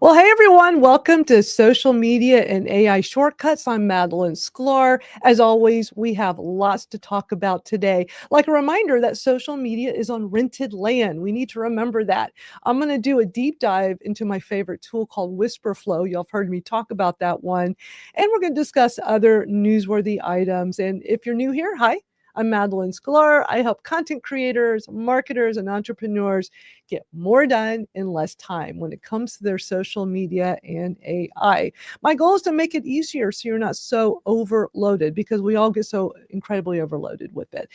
Well, hey everyone, welcome to Social Media and AI Shortcuts. I'm Madalyn Sklar. As always, we have lots to talk about today. Like a reminder that social media is on rented land. We need to remember that. I'm going to do a deep dive into my favorite tool called Whisperflow. Y'all have heard me talk about that one. And we're going to discuss other newsworthy items. And if you're new here, hi. I'm Madalyn Sklar. I help content creators, marketers, and entrepreneurs get more done in less time when it comes to their social media and AI. My goal is to make it easier so you're not so overloaded, because we all get so incredibly overloaded with it.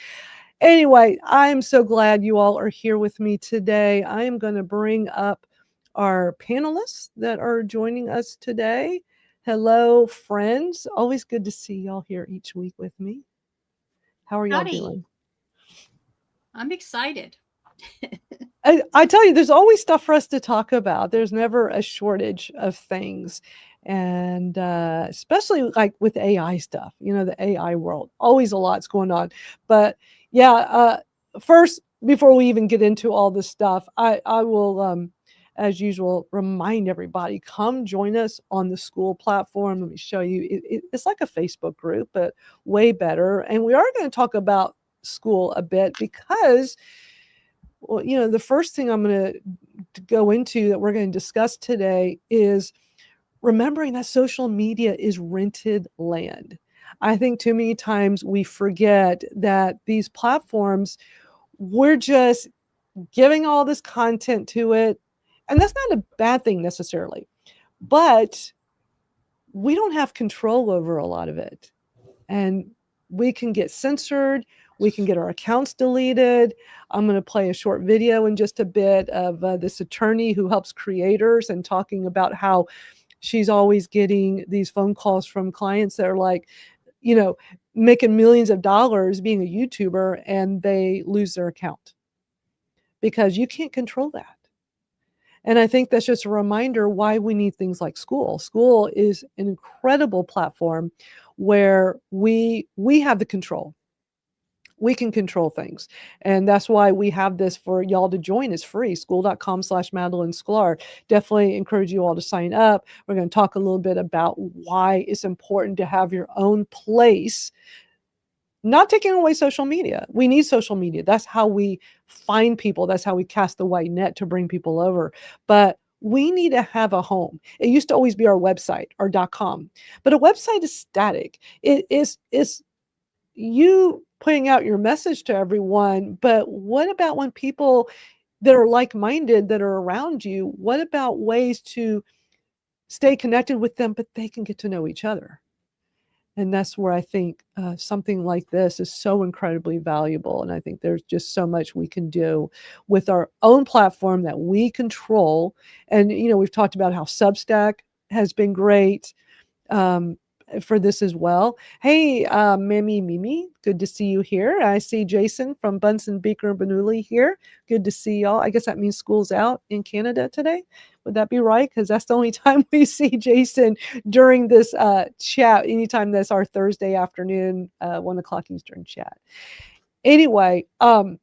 Anyway, I'm so glad you all are here with me today. I am going to bring up our panelists that are joining us today. Hello, friends. Always good to see y'all here each week with me. How are y'all Howdy. doing? I'm excited. I tell you, there's always stuff for us to talk about. There's never a shortage of things. And especially like with AI stuff, the AI world, always a lot's going on. But yeah, first, before we even get into all this stuff, I will, as usual, remind everybody, come join us on the school platform. Let me show you. It's like a Facebook group, but way better. And we are going to talk about school a bit because, well, the first thing I'm going to go into that we're going to discuss today is remembering that social media is rented land. I think too many times we forget that these platforms, we're just giving all this content to it. And that's not a bad thing necessarily, but we don't have control over a lot of it. And we can get censored. We can get our accounts deleted. I'm going to play a short video in just a bit of this attorney who helps creators and talking about how she's always getting these phone calls from clients that are like, making millions of dollars being a YouTuber, and they lose their account because you can't control that. And I think that's just a reminder why we need things like school. School is an incredible platform where we have the control. We can control things. And that's why we have this for y'all to join. It's free, school.com/Madalyn Sklar. Definitely encourage you all to sign up. We're going to talk a little bit about why it's important to have your own place. Not taking away social media. We need social media. That's how we find people. That's how we cast the white net to bring people over. But we need to have a home. It used to always be our website, our .com. But a website is static. It is you putting out your message to everyone. But what about when people that are like-minded that are around you, what about ways to stay connected with them, but they can get to know each other? And that's where I think something like this is so incredibly valuable. And I think there's just so much we can do with our own platform that we control. And, we've talked about how Substack has been great for this as well. Hey, Mimi, good to see you here. I see Jason from Bunsen, Beaker, and Bernoulli here. Good to see y'all. I guess that means school's out in Canada today. Would that be right? Because that's the only time we see Jason during this chat. Anytime that's our Thursday afternoon, 1 o'clock Eastern chat. Anyway, what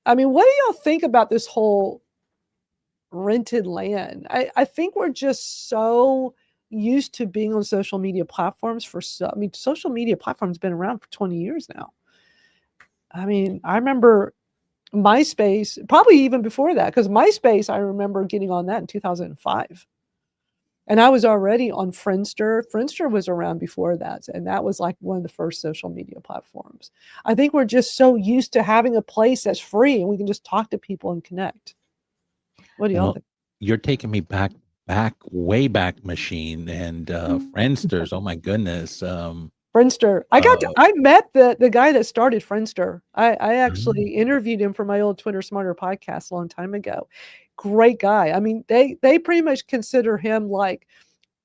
do y'all think about this whole rented land? I think we're just so used to being on social media platforms social media platforms been around for 20 years now. I remember MySpace, probably even before that, because MySpace, I remember getting on that in 2005. And I was already on Friendster. Friendster was around before that. And that was like one of the first social media platforms. I think we're just so used to having a place that's free and we can just talk to people and connect. What do y'all Well, think? you're taking me way back machine and Friendsters. Oh my goodness. Friendster. Uh, I met the guy that started Friendster. I mm, actually interviewed him for my old Twitter Smarter podcast a long time ago. Great guy. They pretty much consider him like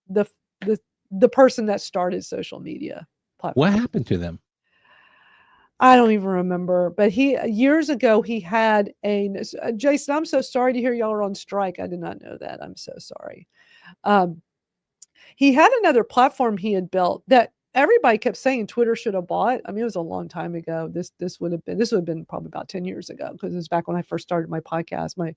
the the the person that started social media what platform. happened to them? I don't even remember, but he years ago he had Jason. I'm so sorry to hear y'all are on strike. I did not know that. I'm so sorry. Um, he had another platform he had built that everybody kept saying Twitter should have bought. I mean, it was a long time ago. This would have been probably about 10 years ago, because it was back when I first started my podcast, my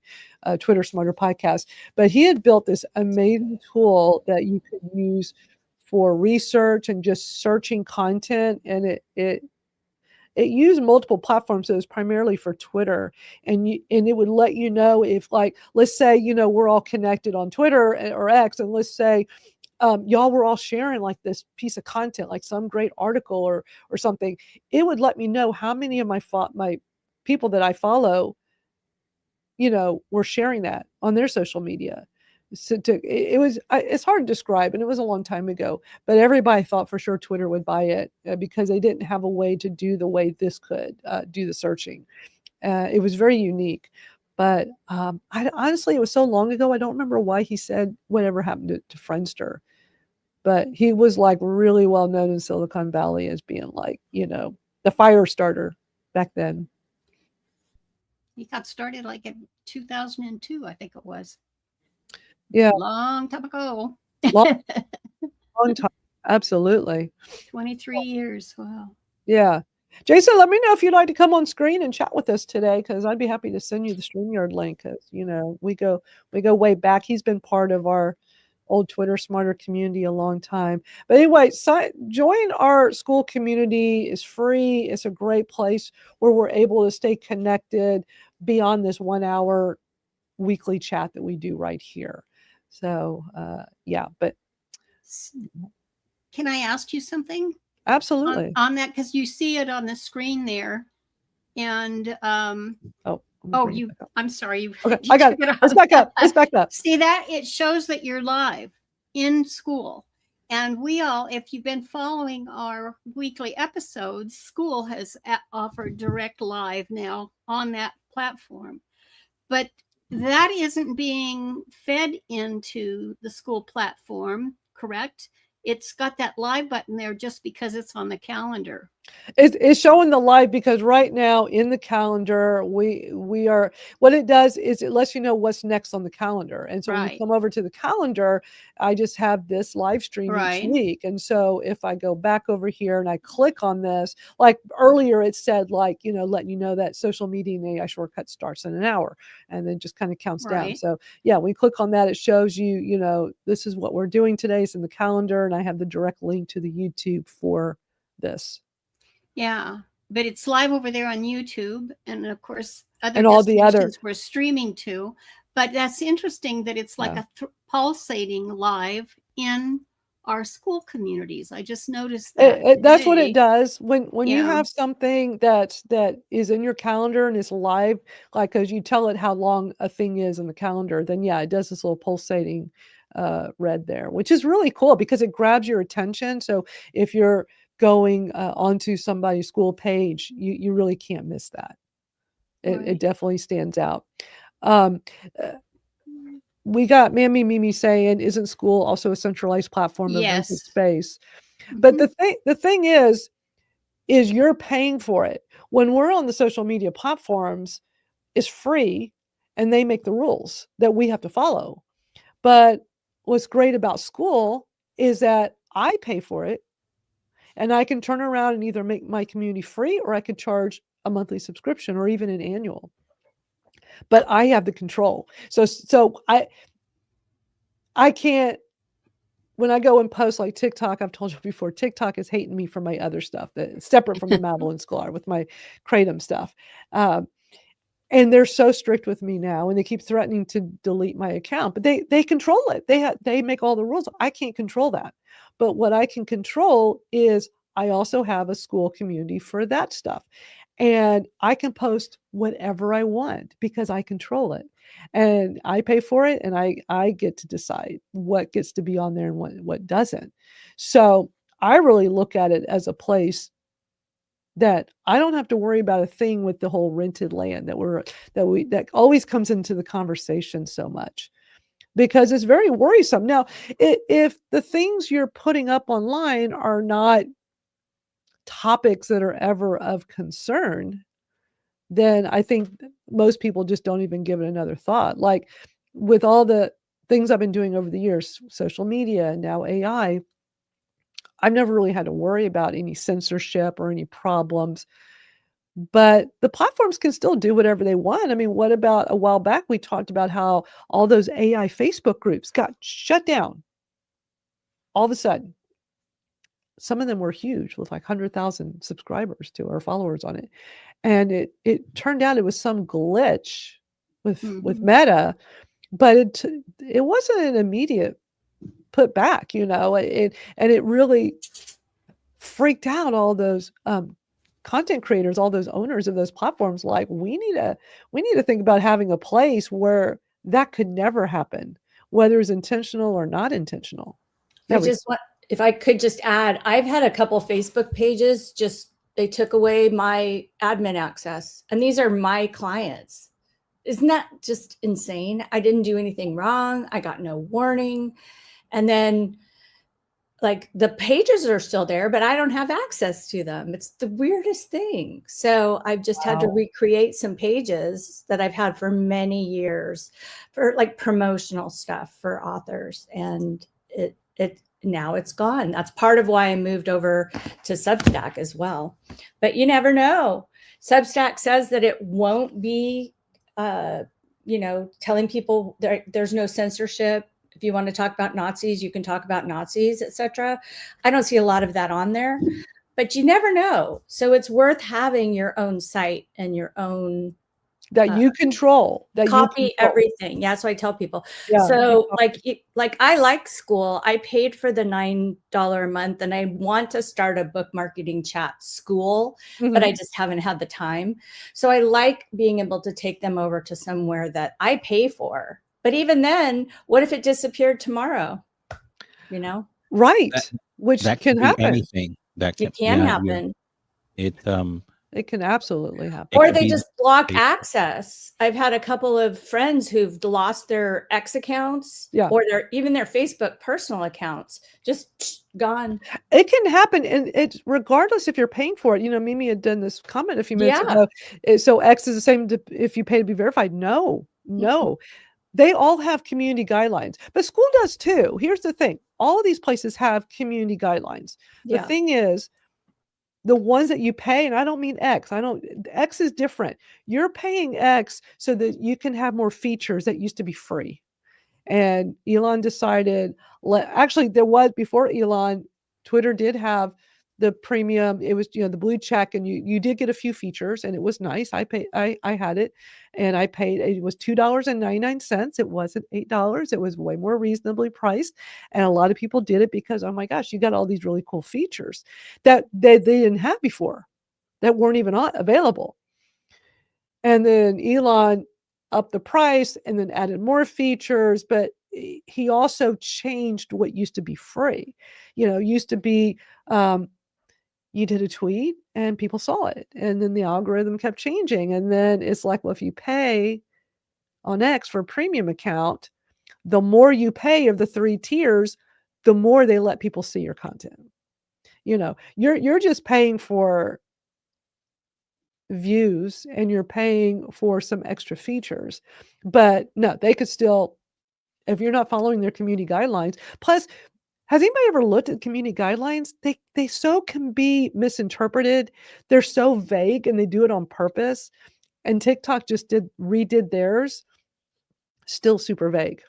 Twitter Smarter podcast. But he had built this amazing tool that you could use for research and just searching content, and it used multiple platforms. So it was primarily for Twitter, and it would let you know if, like, let's say, we're all connected on Twitter or X, and let's say y'all were all sharing like this piece of content, like some great article or something. It would let me know how many of my people that I follow, were sharing that on their social media. So it's hard to describe, and it was a long time ago, but everybody thought for sure Twitter would buy it because they didn't have a way to do the way this could do the searching. It was very unique. But honestly, it was so long ago, I don't remember why he said whatever happened to Friendster. But he was like really well known in Silicon Valley as being like, the fire starter back then. He got started like in 2002, I think it was. Yeah. Long time ago. Long time. Absolutely. 23 years. Wow. Yeah. Jason, let me know if you'd like to come on screen and chat with us today, because I'd be happy to send you the StreamYard link, because, we go way back. He's been part of our old Twitter Smarter community a long time. But anyway, join our school community. It's free. It's a great place where we're able to stay connected beyond this 1 hour weekly chat that we do right here. So yeah, but can I ask you something? Absolutely. On that, because you see it on the screen there. And I'm sorry. Okay, I got it. Let's back up. Let's back up. See that? It shows that you're live in school. And if you've been following our weekly episodes, school has offered direct live now on that platform. But that isn't being fed into the school platform, correct? It's got that live button there just because it's on the calendar. It's showing the live because right now in the calendar, we are, what it does is it lets you know what's next on the calendar. And so when you come over to the calendar, I just have this live stream each week. And so if I go back over here and I click on this, like earlier it said, like, letting you know that social media and AI shortcut starts in an hour, and then just kind of counts down. So yeah, when you click on that, it shows you, this is what we're doing today. It's in the calendar, and I have the direct link to the YouTube for this. Yeah, but it's live over there on YouTube, and of course other and all the other we're streaming to. But that's interesting that it's like a pulsating live in our school communities. I just noticed that that's what it does when you have something that is in your calendar and is live, like, because you tell it how long a thing is in the calendar, then yeah, it does this little pulsating red there, which is really cool because it grabs your attention. So if you're going onto somebody's school page, you really can't miss that. It definitely stands out. We got Mammy Mimi saying, isn't school also a centralized platform of rented space? But the thing is you're paying for it. When we're on the social media platforms, it's free, and they make the rules that we have to follow. But what's great about school is that I pay for it, and I can turn around and either make my community free, or I could charge a monthly subscription or even an annual. But I have the control. So I can't, when I go and post like TikTok, I've told you before, TikTok is hating me for my other stuff that's separate from the Madalyn Scholar with my Kratom stuff. And they're so strict with me now, and they keep threatening to delete my account, but they control it. They make all the rules. I can't control that. But what I can control is I also have a school community for that stuff. And I can post whatever I want because I control it. And I pay for it, and I get to decide what gets to be on there and what doesn't. So I really look at it as a place that I don't have to worry about a thing with the whole rented land that always comes into the conversation so much, because it's very worrisome. Now, if the things you're putting up online are not topics that are ever of concern, then I think most people just don't even give it another thought. Like with all the things I've been doing over the years, social media and now AI, I've never really had to worry about any censorship or any problems. But the platforms can still do whatever they want. I mean, what about a while back we talked about how all those AI Facebook groups got shut down all of a sudden. Some of them were huge with like 100,000 subscribers to or followers on it. And it turned out it was some glitch with Meta, but it wasn't an immediate put back, and it really freaked out all those content creators, all those owners of those platforms. Like, we need to think about having a place where that could never happen, whether it's intentional or not intentional. If I could just add, I've had a couple Facebook pages, they took away my admin access, and these are my clients. Isn't that just insane? I didn't do anything wrong. I got no warning. And then like the pages are still there, but I don't have access to them. It's the weirdest thing. So I've just had to recreate some pages that I've had for many years for like promotional stuff for authors. And now it's gone. That's part of why I moved over to Substack as well. But you never know. Substack says that it won't be, telling people there's no censorship. If you want to talk about Nazis, you can talk about Nazis, etc. I don't see a lot of that on there, but you never know. So it's worth having your own site and your own that you control, that copy you control. Everything. Yeah, that's what I tell people. Yeah, so like I like school. I paid for the $9 a month, and I want to start a book marketing chat school, but I just haven't had the time. So I like being able to take them over to somewhere that I pay for. But even then, what if it disappeared tomorrow? Right. Which that can happen. Anything that can happen. It can absolutely happen. Or they just block access. I've had a couple of friends who've lost their X accounts, or even their Facebook personal accounts, just gone. It can happen, and it's regardless if you're paying for it. Mimi had done this comment a few minutes ago. So X is the same if you pay to be verified. No. They all have community guidelines, but school does too. Here's the thing. All of these places have community guidelines. The thing is, the ones that you pay, and I don't mean X. X is different. You're paying X so that you can have more features that used to be free. And Elon decided, actually there was, before Elon, Twitter did have the premium. It was, the blue check, and you did get a few features, and it was nice. I had it, and I paid, it was $2.99. It wasn't $8. It was way more reasonably priced. And a lot of people did it because, oh my gosh, you got all these really cool features that they didn't have before, that weren't even available. And then Elon upped the price and then added more features, but he also changed what used to be free. Used to be, you did a tweet and people saw it, and then the algorithm kept changing. And then it's like, well, if you pay on X for a premium account, the more you pay of the 3 tiers, the more they let people see your content. You're just paying for views, and you're paying for some extra features. But no, they could still, if you're not following their community guidelines. Plus, has anybody ever looked at community guidelines? They so can be misinterpreted. They're so vague, and they do it on purpose. And TikTok just redid theirs. Still super vague.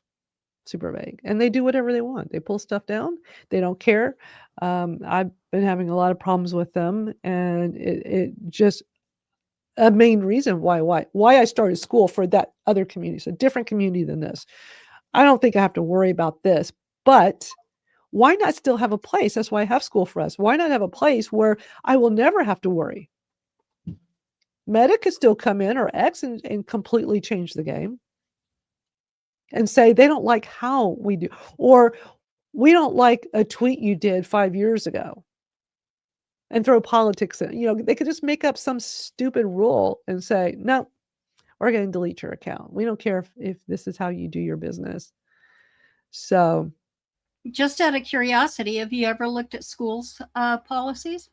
And they do whatever they want. They pull stuff down. They don't care. I've been having a lot of problems with them, and it just a main reason why I started school for that other community. It's a different community than this. I don't think I have to worry about this, but why not still have a place? That's why I have School for Us. Why not have a place where I will never have to worry? Meta could still come in, or X, and completely change the game and say they don't like how we do, or we don't like a tweet you did 5 years ago, and throw politics in. They could just make up some stupid rule and say, no, we're going to delete your account. We don't care if this is how you do your business. So, just out of curiosity, have you ever looked at schools' policies?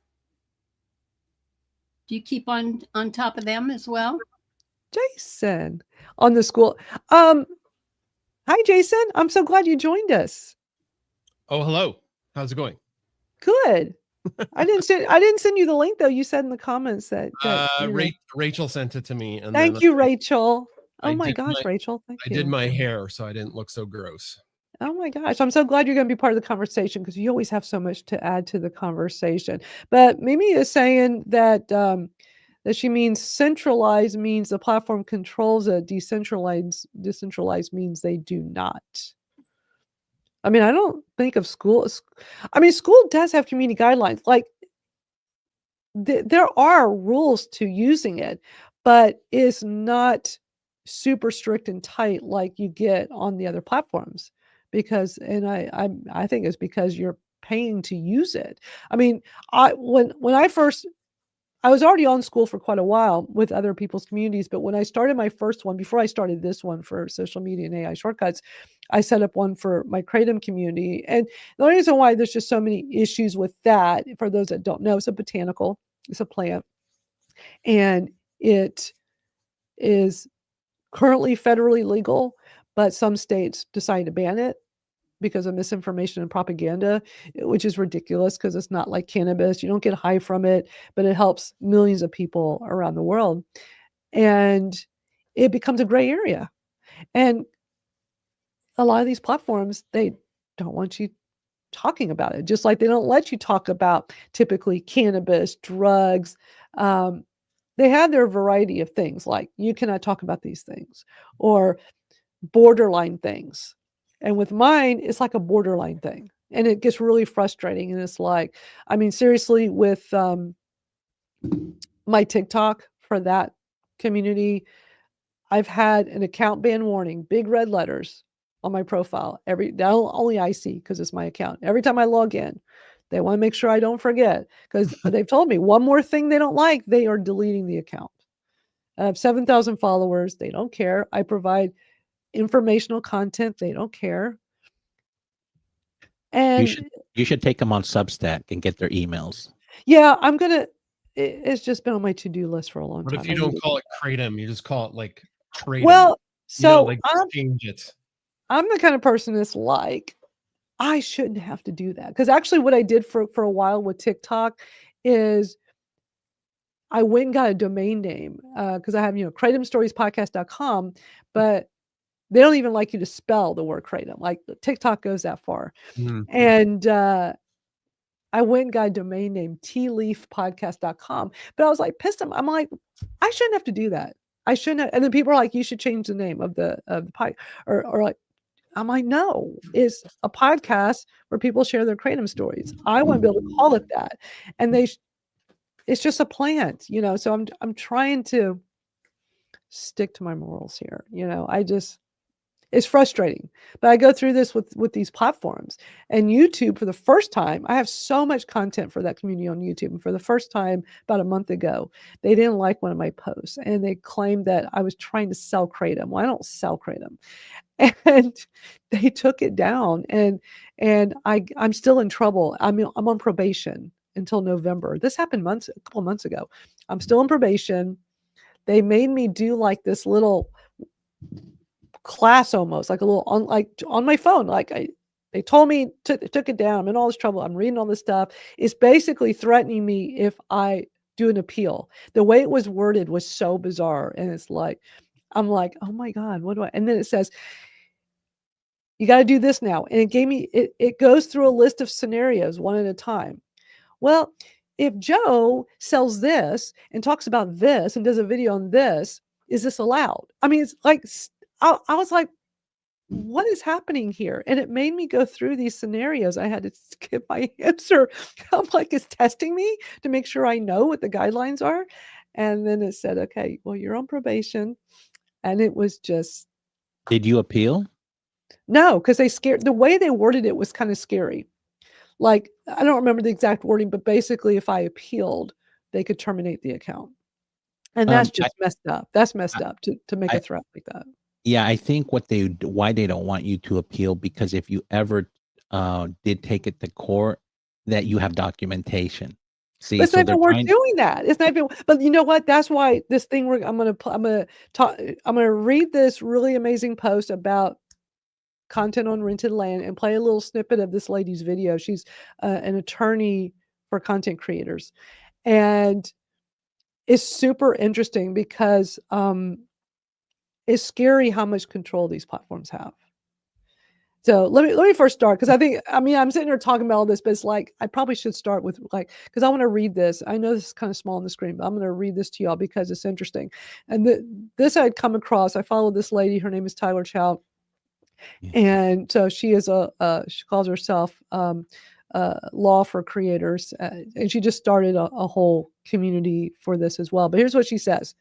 Do you keep on top of them as well? Jason, on the school. Hi, Jason. I'm so glad you joined us. Oh, hello. How's it going? Good. I didn't send you the link though. You said in the comments that Rachel sent it to me, and thank then you, Rachel. Oh I my did gosh, Rachel, thank I you. did my hair so I didn't look so gross. Oh my gosh, I'm so glad you're going to be part of the conversation because you always have so much to add to the conversation. But Mimi is saying that that she means centralized means the platform controls it. Decentralized means they do not. I mean, I don't think of school. I mean, school does have community guidelines. Like there are rules to using it, but it's not super strict and tight like you get on the other platforms. Because, and I think it's because you're paying to use it. I mean, when I was already on school for quite a while with other people's communities, but when I started my first one, before I started this one for social media and AI shortcuts, I set up one for my Kratom community. And the only reason why there's just so many issues with that, for those that don't know, it's a botanical, it's a plant, and it is currently federally legal, but some states decided to ban it because of misinformation and propaganda, which is ridiculous because it's not like cannabis. You don't get high from it, but it helps millions of people around the world. And it becomes a gray area. And a lot of these platforms, they don't want you talking about it, just like they don't let you talk about typically cannabis, drugs. They have their variety of things, like you cannot talk about these things or borderline things. And with mine, it's like a borderline thing. And it gets really frustrating. And it's like, I mean, seriously, with my TikTok for that community, I've had an account ban warning, big red letters on my profile. Only I see because it's my account. Every time I log in, they want to make sure I don't forget because they've told me one more thing they don't like, they are deleting the account. I have 7,000 followers. They don't care. I provide informational content. They don't care. And you should take them on Substack and get their emails. yeah, I'm gonna. It's just been on my to-do list for a long What time. if you don't call it Kratom? You just call it like Kratom. Well, so change it. I'm the kind of person that's like, I shouldn't have to do that. Because actually what I did for a while with TikTok is I went and got a domain name because I have, kratomstoriespodcast.com, but they don't even like you to spell the word kratom. Like TikTok goes that far. Mm-hmm. And I went and got a domain name, tealeafpodcast.com. But I was like pissed. I'm like, I shouldn't have to do that. I shouldn't have. And then people are like, you should change the name of the podcast. Or like, I'm like, no, it's a podcast where people share their kratom stories. I want to be able to call it that. And it's just a plant, so I'm trying to stick to my morals here. It's frustrating, but I go through this with these platforms. And YouTube, for the first time, I have so much content for that community on YouTube. And for the first time about a month ago, they didn't like one of my posts and they claimed that I was trying to sell kratom. Well, I don't sell kratom. And they took it down, and I'm still in trouble. I'm on probation until November. This happened a couple of months ago. I'm still on probation. They made me do like this little class, almost like a little on my phone. They told me took it down. I'm in all this trouble. I'm reading all this stuff. It's basically threatening me if I do an appeal. The way it was worded was so bizarre, and it's like, I'm like, oh my God, what do I? And then it says, you got to do this now. And it gave me, it goes through a list of scenarios one at a time. Well, if Joe sells this and talks about this and does a video on this, is this allowed? I mean, it's like, I was like, what is happening here? And it made me go through these scenarios. I had to skip my answer. I'm like, it's testing me to make sure I know what the guidelines are. And then it said, okay, well, you're on probation. And it was just. Did you appeal? No, because the way they worded it was kind of scary. Like, I don't remember the exact wording, but basically if I appealed, they could terminate the account. And that's just messed up. That's messed up to make a threat like that. Yeah, I think why they don't want you to appeal, because if you ever did take it to court, that you have documentation. See, but it's not even worth doing that. It's not even. But you know what? That's why this thing I'm gonna read this really amazing post about content on rented land and play a little snippet of this lady's video. She's an attorney for content creators. And it's super interesting because it's scary how much control these platforms have. So let me first start, because I'm sitting here talking about all this, but it's like I probably should start with because I want to read this. I know this is kind of small on the screen, but I'm going to read this to y'all because it's interesting. And this I had come across. I followed this lady. Her name is Tyler Chow, and so she is she calls herself Law for Creators, and she just started a whole community for this as well. But here's what she says.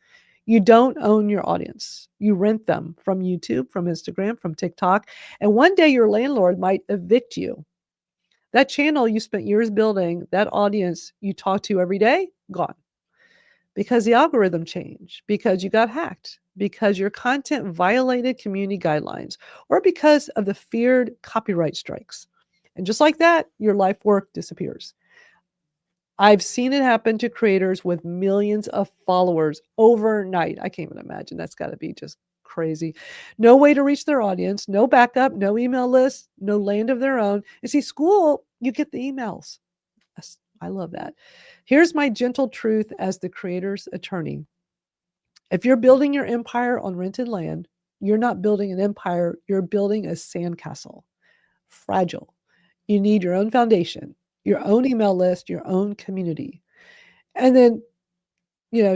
You don't own your audience. You rent them from YouTube, from Instagram, from TikTok. And one day your landlord might evict you. That channel you spent years building, that audience you talk to every day, gone. Because the algorithm changed, because you got hacked, because your content violated community guidelines, or because of the feared copyright strikes. And just like that, your life work disappears. I've seen it happen to creators with millions of followers overnight. I can't even imagine. That's got to be just crazy. No way to reach their audience, no backup, no email list, no land of their own. And see, school, you get the emails. I love that. Here's my gentle truth as the creator's attorney. If you're building your empire on rented land, you're not building an empire, you're building a sandcastle. Fragile. You need your own foundation, your own email list, your own community. And then,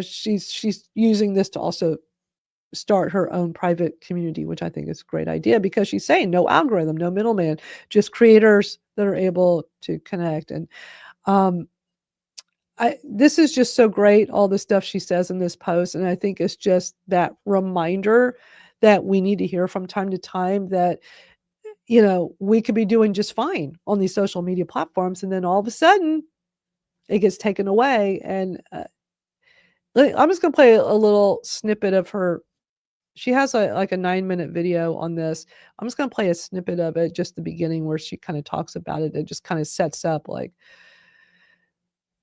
she's using this to also start her own private community, which I think is a great idea, because she's saying no algorithm, no middleman, just creators that are able to connect. And this is just so great, all the stuff she says in this post. And I think it's just that reminder that we need to hear from time to time that we could be doing just fine on these social media platforms. And then all of a sudden it gets taken away. And I'm just going to play a little snippet of her. She has a 9-minute video on this. I'm just going to play a snippet of it, just the beginning where she kind of talks about it. It just kind of sets up like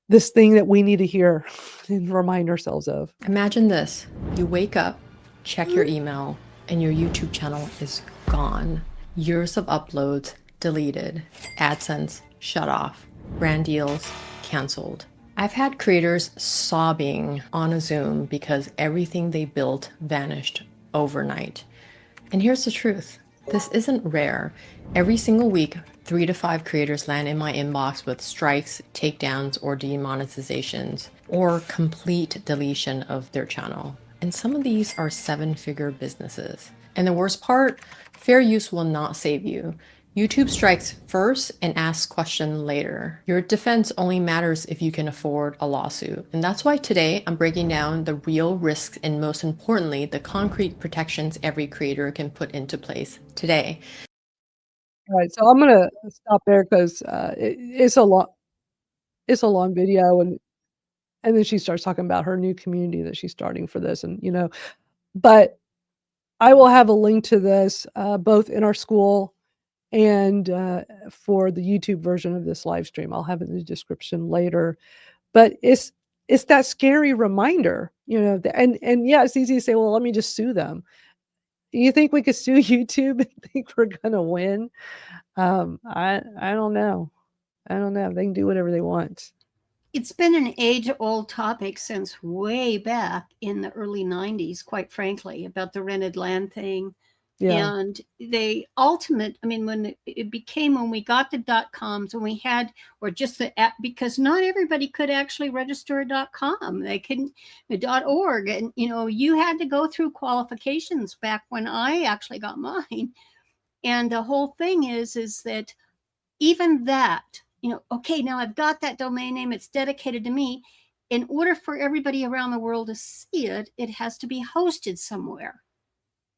this thing that we need to hear and remind ourselves of. Imagine this. You wake up, check your email, and your YouTube channel is gone. Years of uploads deleted, AdSense shut off, brand deals canceled. I've had creators sobbing on a Zoom because everything they built vanished overnight. And here's the truth. This isn't rare. Every single week, 3 to 5 creators land in my inbox with strikes, takedowns, or demonetizations, or complete deletion of their channel. And some of these are 7-figure businesses. And the worst part, fair use will not save you. YouTube strikes first and asks questions later. Your defense only matters if you can afford a lawsuit. And that's why today I'm breaking down the real risks and, most importantly, the concrete protections every creator can put into place today. All right, so I'm going to stop there because it's a long video, and then she starts talking about her new community that she's starting for this, and but I will have a link to this both in our school and for the YouTube version of this live stream. I'll have it in the description later. But it's that scary reminder, and yeah, it's easy to say, well, let me just sue them. You think we could sue YouTube and think we're gonna win? I don't know. I don't know. They can do whatever they want. It's been an age-old topic since way back in the early 90s, quite frankly, about the rented land thing. Yeah. And when we got the .coms, and we had, or just the app, because not everybody could actually register a .com. They couldn't, a .org, and you had to go through qualifications back when I actually got mine. And the whole thing is that even that, okay, now I've got that domain name, it's dedicated to me. In order for everybody around the world to see it, it has to be hosted somewhere.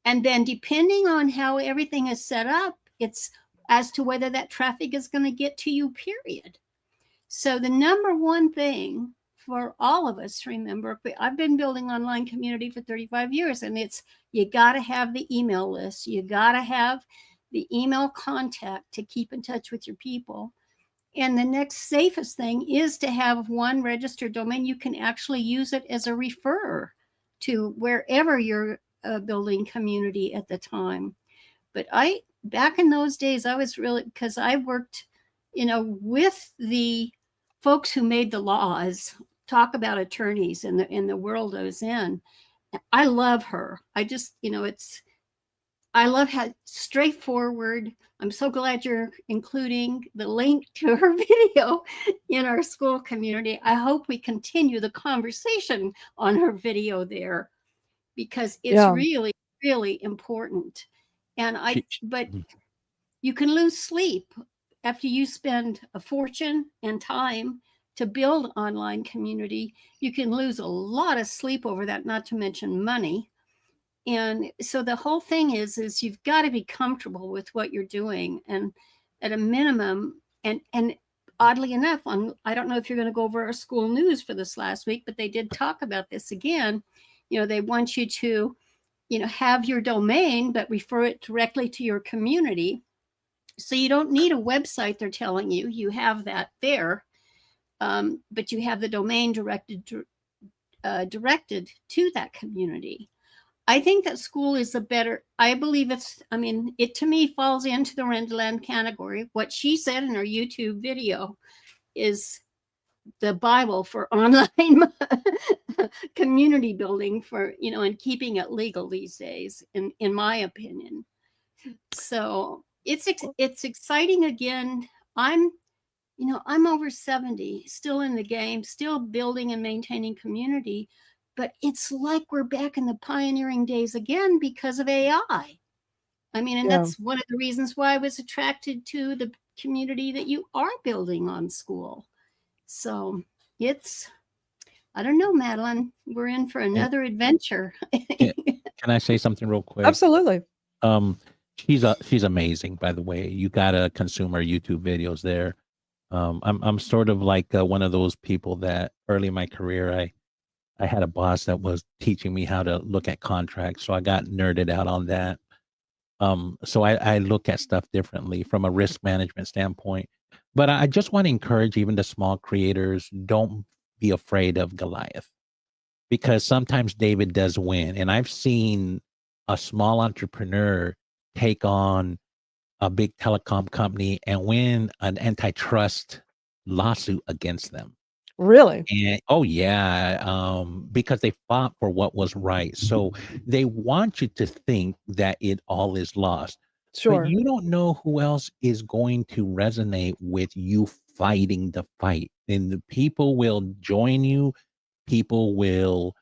And then depending on how everything is set up, it's as to whether that traffic is going to get to you, period. So the number one thing for all of us to remember, I've been building online community for 35 years, and it's, you got to have the email list. You got to have the email contact to keep in touch with your people. And the next safest thing is to have one registered domain. You can actually use it as a referrer to wherever you're building community at the time. But back in those days, I was really, because I worked, with the folks who made the laws. Talk about attorneys in the world I was in. I love her. I just, I love how straightforward. I'm so glad you're including the link to her video in our school community. I hope we continue the conversation on her video there, because it's Yeah. really, really important. And but Mhm. you can lose sleep after you spend a fortune and time to build online community. You can lose a lot of sleep over that, not to mention money. And so the whole thing is you've got to be comfortable with what you're doing, and at a minimum, and oddly enough, I don't know if you're going to go over our school news for this last week, but they did talk about this again. They want you to, have your domain, but refer it directly to your community. So you don't need a website, they're telling you. You have that there, but you have the domain directed to that community. I think that school is I believe it to me falls into the Renderland category. What she said in her YouTube video is the Bible for online community building and keeping it legal these days, in my opinion. So it's exciting again. I'm over 70, still in the game, still building and maintaining community, but it's like we're back in the pioneering days again because of AI. And Yeah. that's one of the reasons why I was attracted to the community that you are building on school. So I don't know, Madalyn, we're in for another adventure. Can I say something real quick? Absolutely. She's amazing, by the way. You gotta consume her YouTube videos there. I'm sort of like one of those people that early in my career, I had a boss that was teaching me how to look at contracts, so I got nerded out on that. So I look at stuff differently from a risk management standpoint. But I just want to encourage even the small creators, don't be afraid of Goliath, because sometimes David does win. And I've seen a small entrepreneur take on a big telecom company and win an antitrust lawsuit against them. Really? And oh yeah, because they fought for what was right. So they want you to think that it all is lost. But Sure. you don't know who else is going to resonate with you fighting the fight. And the people will join you, people will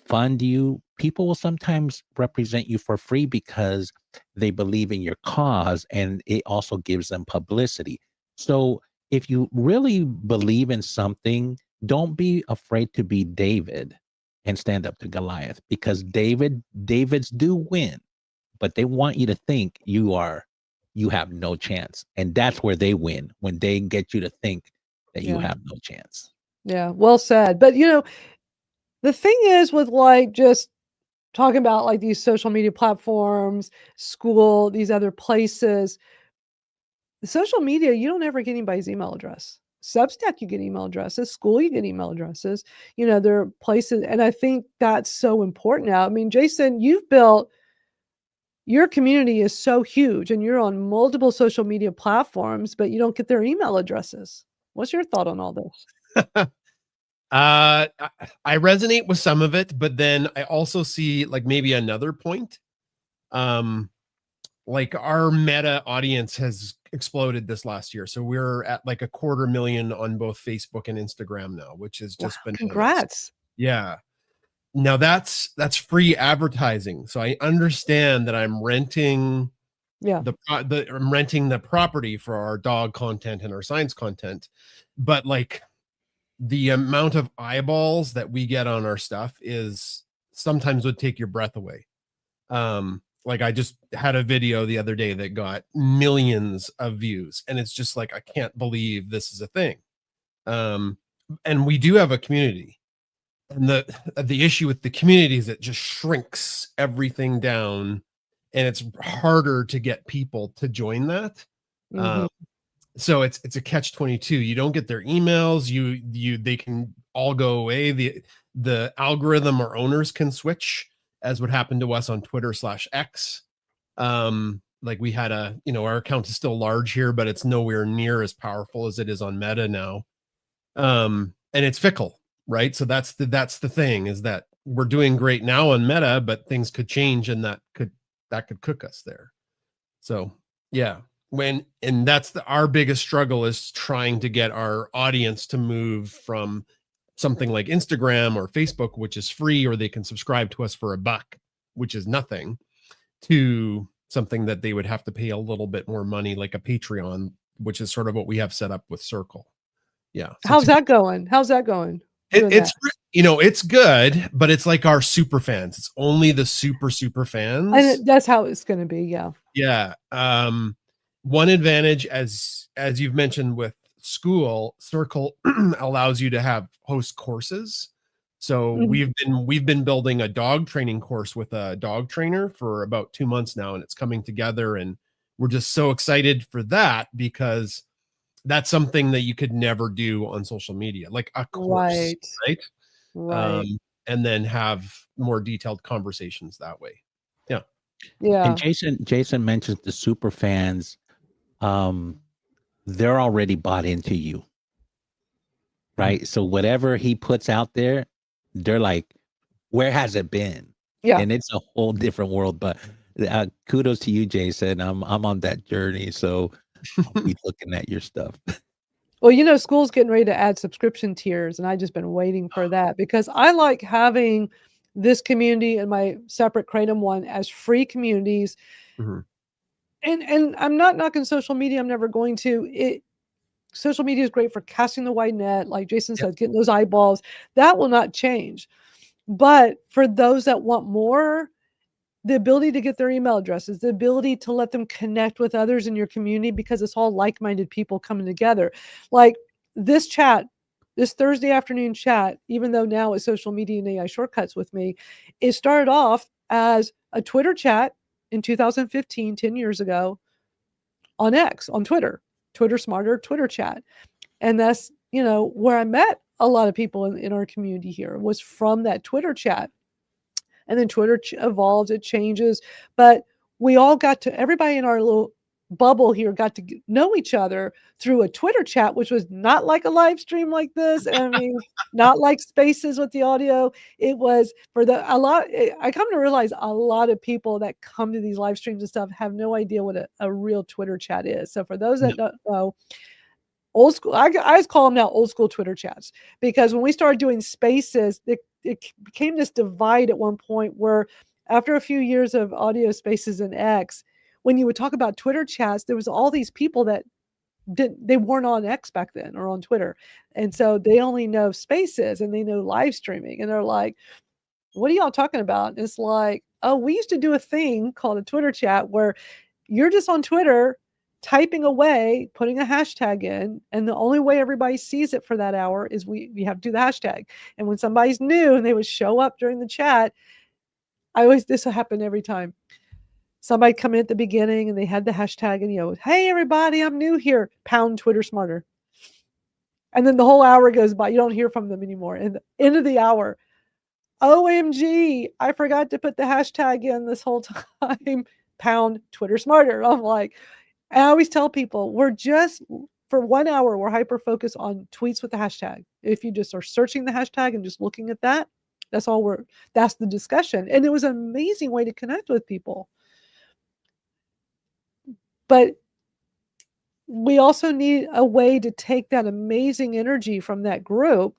fund you, people will sometimes represent you for free because they believe in your cause, and it also gives them publicity. So if you really believe in something, don't be afraid to be David and stand up to Goliath, because Davids do win, but they want you to think you have no chance. And that's where they win, when they get you to think that you Yeah. have no chance. Yeah. Well said. But the thing is with just talking about these social media platforms, school, these other places, the social media, you don't ever get anybody's email address. Substack, you get email addresses. School, you get email addresses. There are places, and I think that's so important now. Jason, your community is so huge, and you're on multiple social media platforms, but you don't get their email addresses. What's your thought on all this? I resonate with some of it, but then I also see maybe another point. Our meta audience has exploded this last year. So we're at 250,000 on both Facebook and Instagram now, which has just been Congrats. Yeah. Now that's free advertising. So I understand that I'm renting I'm renting the property for our dog content and our science content, but the amount of eyeballs that we get on our stuff is sometimes would take your breath away. I just had a video the other day that got millions of views, and it's just I can't believe this is a thing. And we do have a community, and the issue with the community is it just shrinks everything down, and it's harder to get people to join that. So it's a catch-22. You don't get their emails. They can all go away. The algorithm or owners can switch, as what happened to us on Twitter/X. Like we had our account is still large here, but it's nowhere near as powerful as it is on Meta now. And it's fickle, right? So that's the thing, is that we're doing great now on Meta, but things could change, and that could cook us there. So yeah, that's our biggest struggle, is trying to get our audience to move from something like Instagram or Facebook, which is free, or they can subscribe to us for $1, which is nothing, to something that they would have to pay a little bit more money, like a Patreon, which is sort of what we have set up with Circle. Yeah. So how's that going? It's it's good, but it's like our super fans. It's only the super fans, and that's how it's going to be. Yeah. One advantage, as you've mentioned with school, Circle allows you to host courses. So we've been building a dog training course with a dog trainer for about 2 months now, and it's coming together, and we're just so excited for that, because that's something that you could never do on social media, like a course, right? And then have more detailed conversations that way. Yeah. And Jason mentions the super fans. They're already bought into you, right? So whatever he puts out there, they're like, where has it been? Yeah. And it's a whole different world. But kudos to you, Jason. I'm on that journey, so I'll be looking at your stuff. Well, school's getting ready to add subscription tiers, and I've just been waiting for that, because I like having this community and my separate Kratom one as free communities. And I'm not knocking social media. I'm never going to. Social media is great for casting the wide net, like Jason said, getting those eyeballs. That will not change. But for those that want more, the ability to get their email addresses, the ability to let them connect with others in your community, because it's all like-minded people coming together. Like this chat, this Thursday afternoon chat, even though now it's social media and AI shortcuts with me, it started off as a Twitter chat in 2015, 10 years ago, on X, on Twitter Smarter, Twitter chat. And that's, where I met a lot of people in our community here, was from that Twitter chat. And then Twitter evolves, it changes, but we all everybody in our little bubble here got to know each other through a Twitter chat, which was not like a live stream like this. I mean, not like Spaces with the audio. It was I come to realize a lot of people that come to these live streams and stuff have no idea what a real Twitter chat is. So for those that don't know, old school, I just call them now old school Twitter chats, because when we started doing Spaces, it became this divide at one point where, after a few years of audio Spaces and X, when you would talk about Twitter chats, there was all these people that they weren't on X back then or on Twitter. And so they only know Spaces and they know live streaming. And they're like, what are y'all talking about? And it's like, oh, we used to do a thing called a Twitter chat where you're just on Twitter typing away, putting a hashtag in, and the only way everybody sees it for that hour is we have to do the hashtag. And when somebody's new and they would show up during the chat, this will happen every time. Somebody come in at the beginning and they had the hashtag and, hey, everybody, I'm new here, pound Twitter Smarter. And then the whole hour goes by. You don't hear from them anymore. And the end of the hour, OMG, I forgot to put the hashtag in this whole time, pound Twitter Smarter. I'm like, I always tell people, for 1 hour, we're hyper-focused on tweets with the hashtag. If you just are searching the hashtag and just looking at that, that's the discussion. And it was an amazing way to connect with people. But we also need a way to take that amazing energy from that group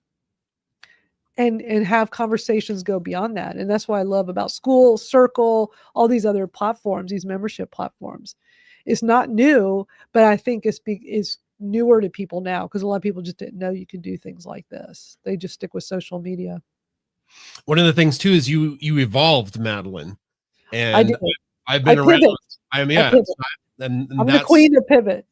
and have conversations go beyond that. And that's what I love about School, Circle, all these other platforms, these membership platforms. It's not new, but I think it's newer to people now, because a lot of people just didn't know you could do things like this. They just stick with social media. One of the things too is you evolved, Madalyn, and I've been around. I'm the queen of pivot.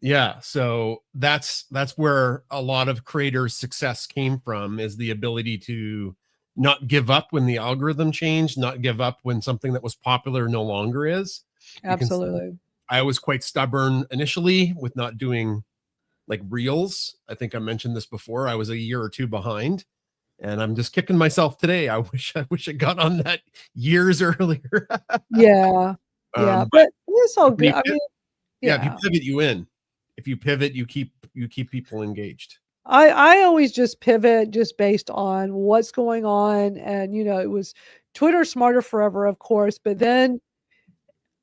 Yeah, so that's where a lot of creators' success came from, is the ability to not give up when the algorithm changed, not give up when something that was popular no longer is. Absolutely. I was quite stubborn initially with not doing like reels. I think I mentioned this before. I was a year or two behind, and I'm just kicking myself today. I wish I got on that years earlier. Yeah. Yeah, but it's all good. I mean, if you pivot, you win. If you pivot, you keep people engaged. I always just pivot just based on what's going on. And, it was Twitter smarter forever, of course. But then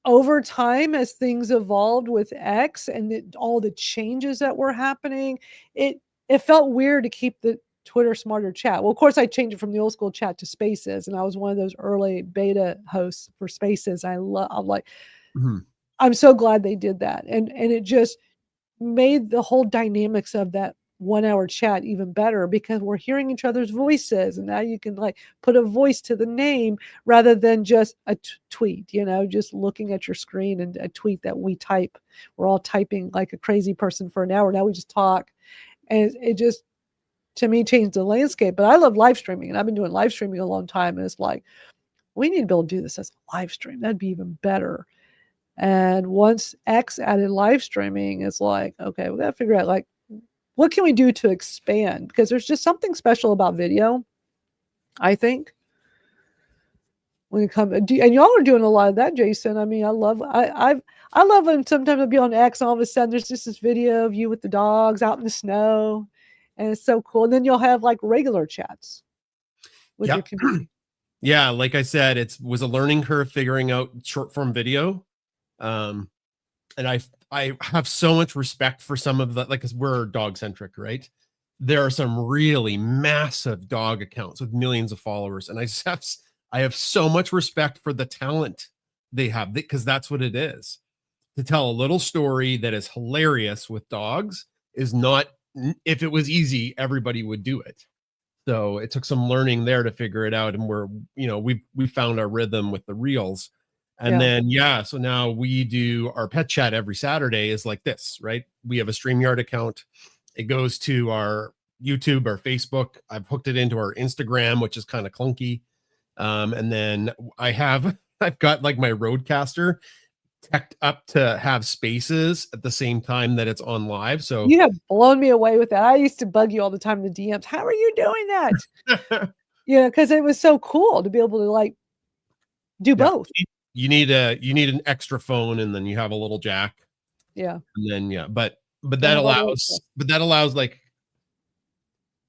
over time, as things evolved with X and all the changes that were happening, it felt weird to keep the Twitter smarter chat. Well, of course, I changed it from the old school chat to Spaces. And I was one of those early beta hosts for Spaces. I'm like, I'm so glad they did that. And it just made the whole dynamics of that 1 hour chat even better because we're hearing each other's voices. And now you can put a voice to the name rather than just a tweet, just looking at your screen and a tweet that we type. We're all typing like a crazy person for an hour. Now we just talk. And it just, to me, changed the landscape. But I love live streaming, and I've been doing live streaming a long time. And it's like, we need to be able to do this as a live stream. That'd be even better. And once X added live streaming, it's like, okay, we got to figure out what can we do to expand? Because there's just something special about video, I think. When it comes, and y'all are doing a lot of that, Jason. I mean, I love when sometimes I'll be on X and all of a sudden there's just this video of you with the dogs out in the snow, and it's so cool. And then you'll have regular chats with your community. Yeah, like I said, it was a learning curve figuring out short form video. And I have so much respect for some of the, because we're dog centric, right? There are some really massive dog accounts with millions of followers. And I have so much respect for the talent they have, because that's what it is. To tell a little story that is hilarious with dogs is not, if it was easy, everybody would do it. So it took some learning there to figure it out. And we found our rhythm with the reels. And then, so now we do our pet chat every Saturday is like this, right? We have a StreamYard account. It goes to our YouTube, our Facebook. I've hooked it into our Instagram, which is kind of clunky. And then I've got my Roadcaster teched up to have Spaces at the same time that it's on live. So you have blown me away with that. I used to bug you all the time in the DMs. How are you doing that? Because it was so cool to be able to do both. You need an extra phone, and then you have a little jack. Yeah. And then but that allows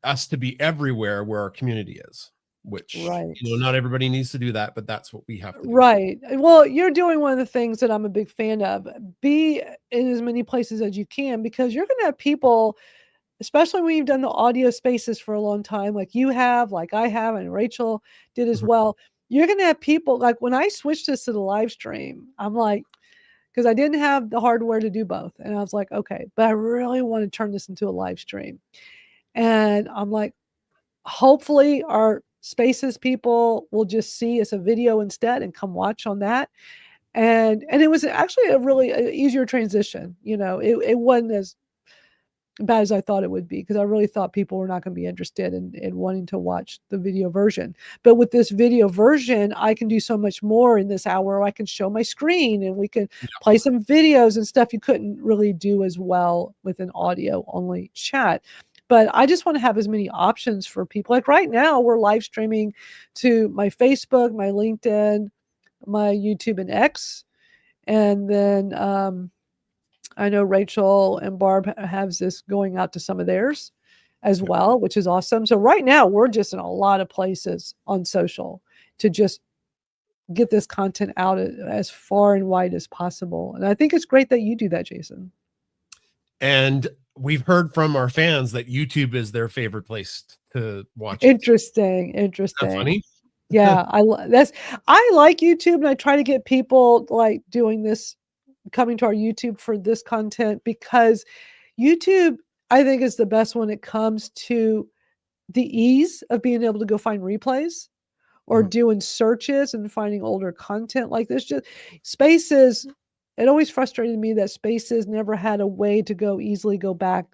us to be everywhere where our community is, which not everybody needs to do that, but that's what we have to do. Right. Well, you're doing one of the things that I'm a big fan of. Be in as many places as you can, because you're going to have people, especially when you've done the audio spaces for a long time, like you have, like I have, and Rachel did as well. You're going to have people, when I switched this to the live stream, I'm like, because I didn't have the hardware to do both. And I was like, okay, but I really want to turn this into a live stream. And I'm like, hopefully our Spaces people will just see as a video instead and come watch on that. And it was actually a really easier transition. It wasn't as bad as I thought it would be, because I really thought people were not going to be interested in wanting to watch the video version. But with this video version, I can do so much more in this hour. I can show my screen, and we can play some videos and stuff you couldn't really do as well with an audio only chat. But I just want to have as many options for people. Like right now, we're live streaming to my Facebook, my LinkedIn, my YouTube, and X. And then I know Rachel and Barb has this going out to some of theirs as well, which is awesome. So right now, we're just in a lot of places on social to just get this content out as far and wide as possible. And I think it's great that you do that, Jason. And we've heard from our fans that YouTube is their favorite place to watch. Interesting. Isn't that funny? Yeah, I like YouTube, and I try to get people doing this, coming to our YouTube for this content, because YouTube, I think, is the best when it comes to the ease of being able to go find replays or doing searches and finding older content like this. Just Spaces, it always frustrated me that Spaces never had a way to easily go back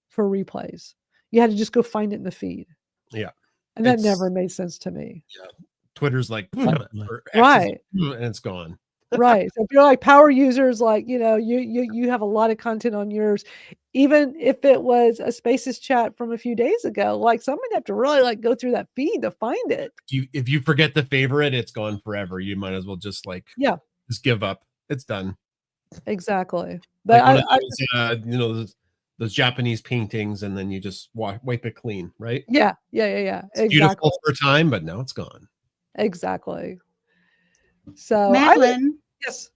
for replays. You had to just go find it in the feed. Yeah. And that never made sense to me. Yeah. Twitter's right. And it's gone. Right. So if you're power users, you have a lot of content on yours, even if it was a Spaces chat from a few days ago, someone have to really go through that feed to find it. If you forget the favorite, it's gone forever. You might as well just just give up. it's done. Exactly. But Like one of those, those Japanese paintings, and then you just wipe it clean, right? Yeah. It's beautiful for a time, but now it's gone. Exactly. So Madalyn, yes.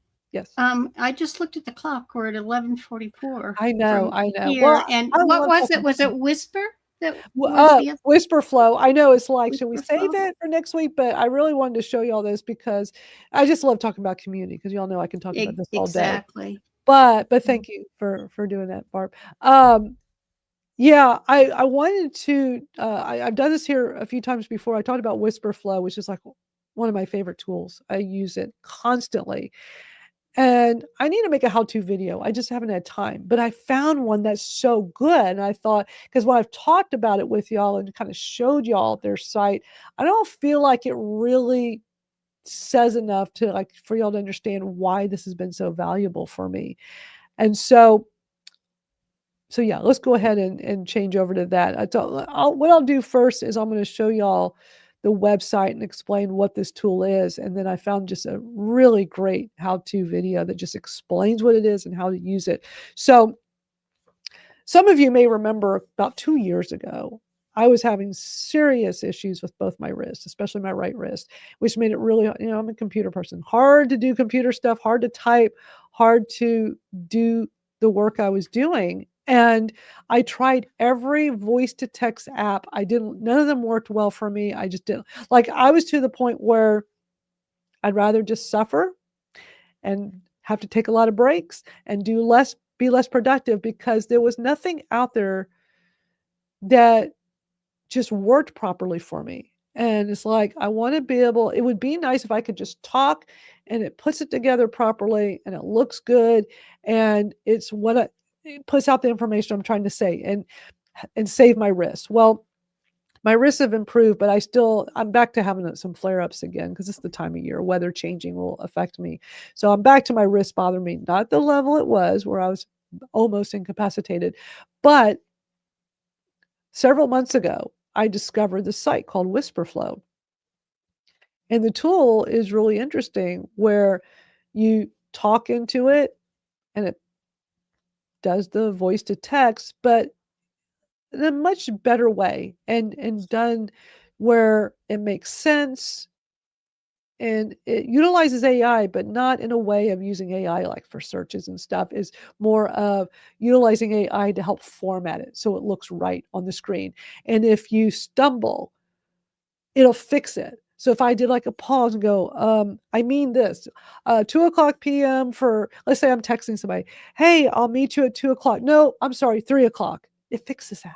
I just looked at the clock. We're at 11:44. I know. Here. Well, And I what love was it? talking Was it Whisper? That was the Whisper Flow. I know it's like, should we Whisper save Flow? it for next week? But I really wanted to show you all this because I just love talking about community, because y'all know I can talk about this all day. Exactly. But thank you for doing that, Barb. Yeah, I wanted to. I've done this here a few times before. I talked about Whisper Flow, which is like one of my favorite tools. I use it constantly. And I need to make a how-to video. I just haven't had time. But I found one that's so good. And I thought, because when I've talked about it with y'all and kind of showed y'all their site, I don't feel like it really says enough to like for y'all to understand why this has been so valuable for me. And so yeah, let's go ahead and change over to that. What I'll do first is I'm going to show y'all the website and explain what this tool is. And then I found just a really great how-to video that just explains what it is and how to use it. So some of you may remember about 2 years ago, I was having serious issues with both my wrists, especially my right wrist, which made it really, I'm a computer person, hard to do computer stuff, hard to type, hard to do the work I was doing. And I tried every voice to text app. None of them worked well for me. I just didn't. Like, I was to the point where I'd rather just suffer and have to take a lot of breaks and be less productive, because there was nothing out there that just worked properly for me. And it's like, I want to be able, it would be nice if I could just talk and it puts it together properly and it looks good. And it's it puts out the information I'm trying to say and save my wrists. Well, my wrists have improved, but I'm back to having some flare-ups again, because it's the time of year. Weather changing will affect me. So I'm back to my wrist bothering me, not the level it was where I was almost incapacitated. But several months ago, I discovered this site called Whisperflow. And the tool is really interesting, where you talk into it and it does the voice to text, but in a much better way and done where it makes sense. And it utilizes AI, but not in a way of using AI like for searches and stuff. Is more of utilizing AI to help format it so it looks right on the screen. And if you stumble, it'll fix it. So if I did like a pause and go, I mean this, 2:00 p.m. for, let's say I'm texting somebody, hey, I'll meet you at 2:00. No, I'm sorry, 3:00. It fixes that.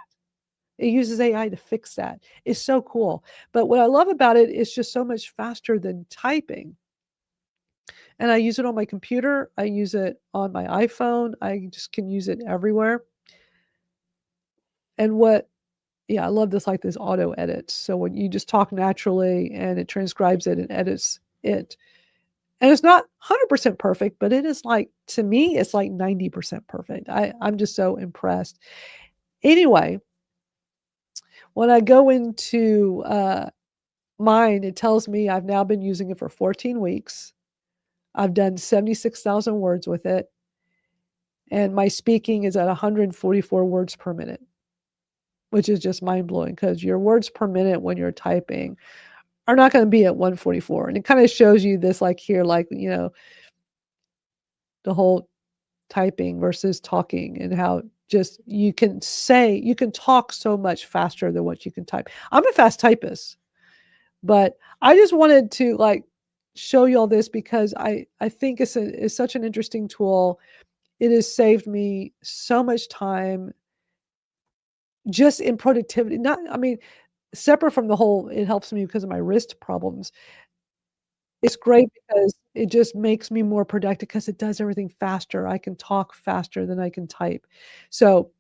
It uses AI to fix that. It's so cool. But what I love about it is just so much faster than typing. And I use it on my computer. I use it on my iPhone. I just can use it everywhere. And I love this, like this auto edits. So when you just talk naturally and it transcribes it and edits it. And it's not 100% perfect, but it is like, to me, it's like 90% perfect. I'm just so impressed. Anyway, when I go into mine, it tells me I've now been using it for 14 weeks. I've done 76,000 words with it. And my speaking is at 144 words per minute, which is just mind-blowing, because your words per minute when you're typing are not going to be at 144. And it kind of shows you this, like here, like, the whole typing versus talking, and how just you can talk so much faster than what you can type. I'm a fast typist, but I just wanted to like show you all this because I think it's such an interesting tool. It has saved me so much time just in productivity. Separate from the whole, it helps me because of my wrist problems. It's great because it just makes me more productive because it does everything faster. I can talk faster than I can type. So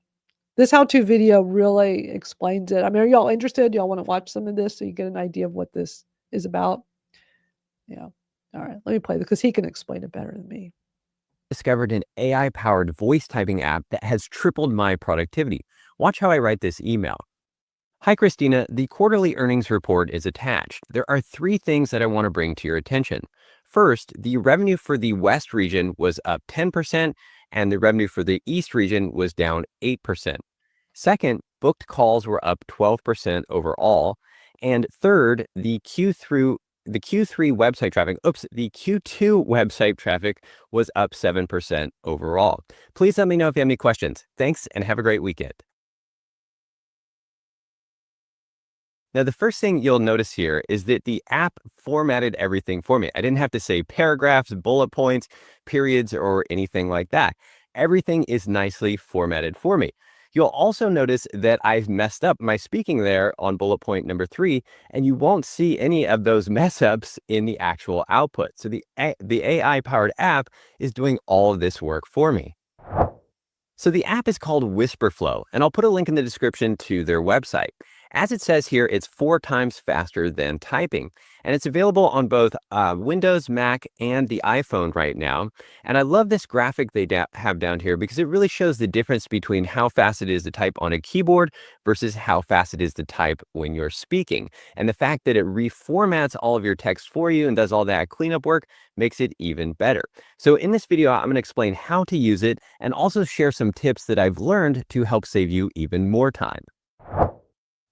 this how-to video really explains it. Are y'all interested? Y'all want to watch some of this so you get an idea of what this is about? Yeah. All right. Let me play this because he can explain it better than me. Discovered an AI-powered voice typing app that has tripled my productivity. Watch how I write this email. Hi, Christina. The quarterly earnings report is attached. There are 3 things that I want to bring to your attention. First, the revenue for the West region was up 10%, and the revenue for the East region was down 8%. Second, booked calls were up 12% overall. And third, the Q2 website traffic was up 7% overall. Please let me know if you have any questions. Thanks, and have a great weekend. Now, the first thing you'll notice here is that the app formatted everything for me. I didn't have to say paragraphs, bullet points, periods, or anything like that. Everything is nicely formatted for me. You'll also notice that I've messed up my speaking there on bullet point number 3, and you won't see any of those mess ups in the actual output. So the AI-powered app is doing all of this work for me. So the app is called WhisperFlow, and I'll put a link in the description to their website. As it says here, it's 4 times faster than typing, and it's available on both Windows, Mac, and the iPhone right now. And I love this graphic they have down here because it really shows the difference between how fast it is to type on a keyboard versus how fast it is to type when you're speaking. And the fact that it reformats all of your text for you and does all that cleanup work makes it even better. So in this video, I'm going to explain how to use it and also share some tips that I've learned to help save you even more time.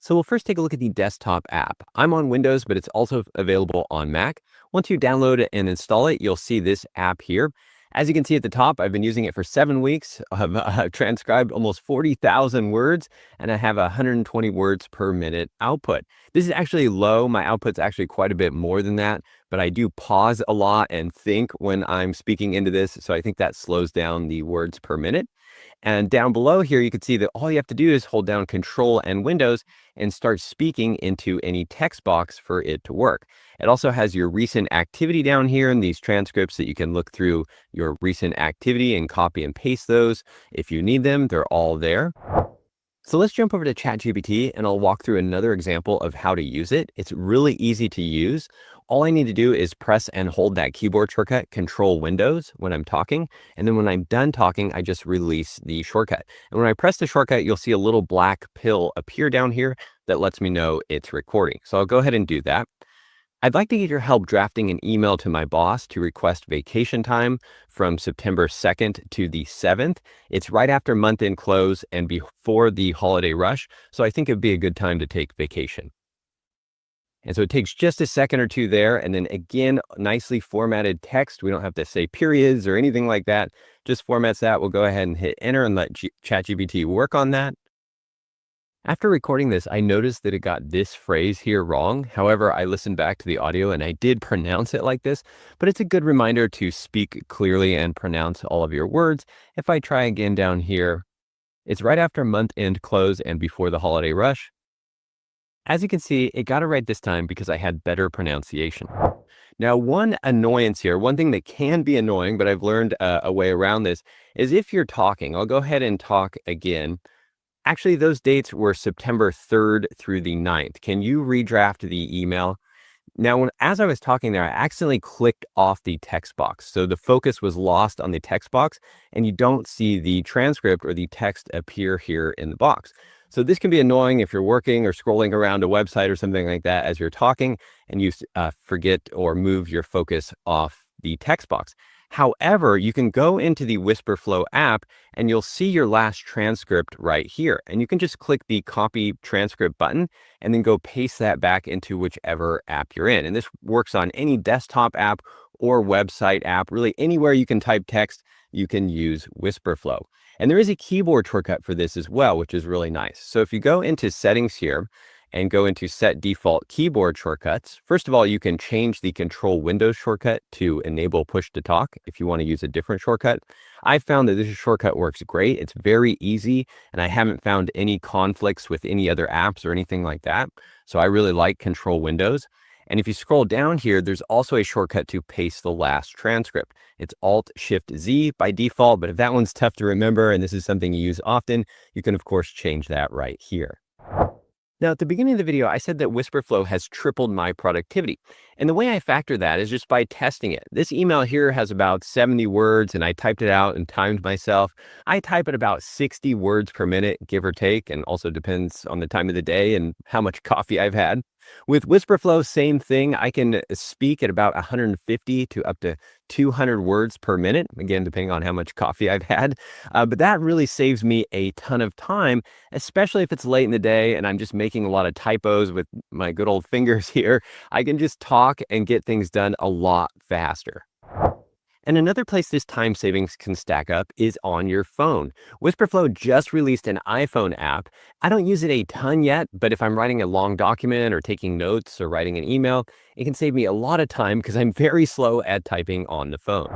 So we'll first take a look at the desktop app. I'm on Windows, but it's also available on Mac. Once you download it and install it, you'll see this app here. As you can see at the top, I've been using it for 7 weeks. I've transcribed almost 40,000 words, and I have 120 words per minute output. This is actually low. My output's actually quite a bit more than that, but I do pause a lot and think when I'm speaking into this, so I think that slows down the words per minute. And down below here, you can see that all you have to do is hold down Control and Windows and start speaking into any text box for it to work. It also has your recent activity down here and these transcripts that you can look through your recent activity and copy and paste those. If you need them, they're all there. So let's jump over to ChatGPT and I'll walk through another example of how to use it. It's really easy to use. All I need to do is press and hold that keyboard shortcut, Control Windows, when I'm talking. And then when I'm done talking, I just release the shortcut. And when I press the shortcut, you'll see a little black pill appear down here that lets me know it's recording. So I'll go ahead and do that. I'd like to get your help drafting an email to my boss to request vacation time from September 2nd to the 7th. It's right after month-end close and before the holiday rush, so I think it'd be a good time to take vacation. And so it takes just a second or two there, and then again, nicely formatted text. We don't have to say periods or anything like that. Just formats that. We'll go ahead and hit enter and let ChatGPT work on that. After recording this, I noticed that it got this phrase here wrong. However, I listened back to the audio and I did pronounce it like this, but it's a good reminder to speak clearly and pronounce all of your words. If I try again down here, it's right after month-end close and before the holiday rush. As you can see, it got it right this time because I had better pronunciation. Now, one annoyance here, one thing that can be annoying, but I've learned a way around this, is if you're talking, I'll go ahead and talk again. Actually, those dates were September 3rd through the 9th. Can you redraft the email? Now, as I was talking there, I accidentally clicked off the text box. So the focus was lost on the text box and you don't see the transcript or the text appear here in the box. So this can be annoying if you're working or scrolling around a website or something like that as you're talking and you forget or move your focus off the text box. However, you can go into the WhisperFlow app and you'll see your last transcript right here. And you can just click the copy transcript button and then go paste that back into whichever app you're in. And this works on any desktop app or website app, really anywhere you can type text, you can use WhisperFlow. And there is a keyboard shortcut for this as well, which is really nice. So if you go into settings here and go into set default keyboard shortcuts, first of all, you can change the Control Windows shortcut to enable push to talk if you want to use a different shortcut. I found that this shortcut works great. It's very easy, and I haven't found any conflicts with any other apps or anything like that. So I really like Control Windows. And if you scroll down here, there's also a shortcut to paste the last transcript. It's Alt-Shift-Z by default, but if that one's tough to remember and this is something you use often, you can of course change that right here. Now, at the beginning of the video, I said that WhisperFlow has tripled my productivity. And the way I factor that is just by testing it. This email here has about 70 words and I typed it out and timed myself. I type at about 60 words per minute, give or take, and also depends on the time of the day and how much coffee I've had. With WhisperFlow, same thing. I can speak at about 150 to up to 200 words per minute, again, depending on how much coffee I've had. But that really saves me a ton of time, especially if it's late in the day and I'm just making a lot of typos with my good old fingers here. I can just talk and get things done a lot faster. And another place this time savings can stack up is on your phone. WhisperFlow just released an iPhone app. I don't use it a ton yet, but if I'm writing a long document or taking notes or writing an email, it can save me a lot of time because I'm very slow at typing on the phone.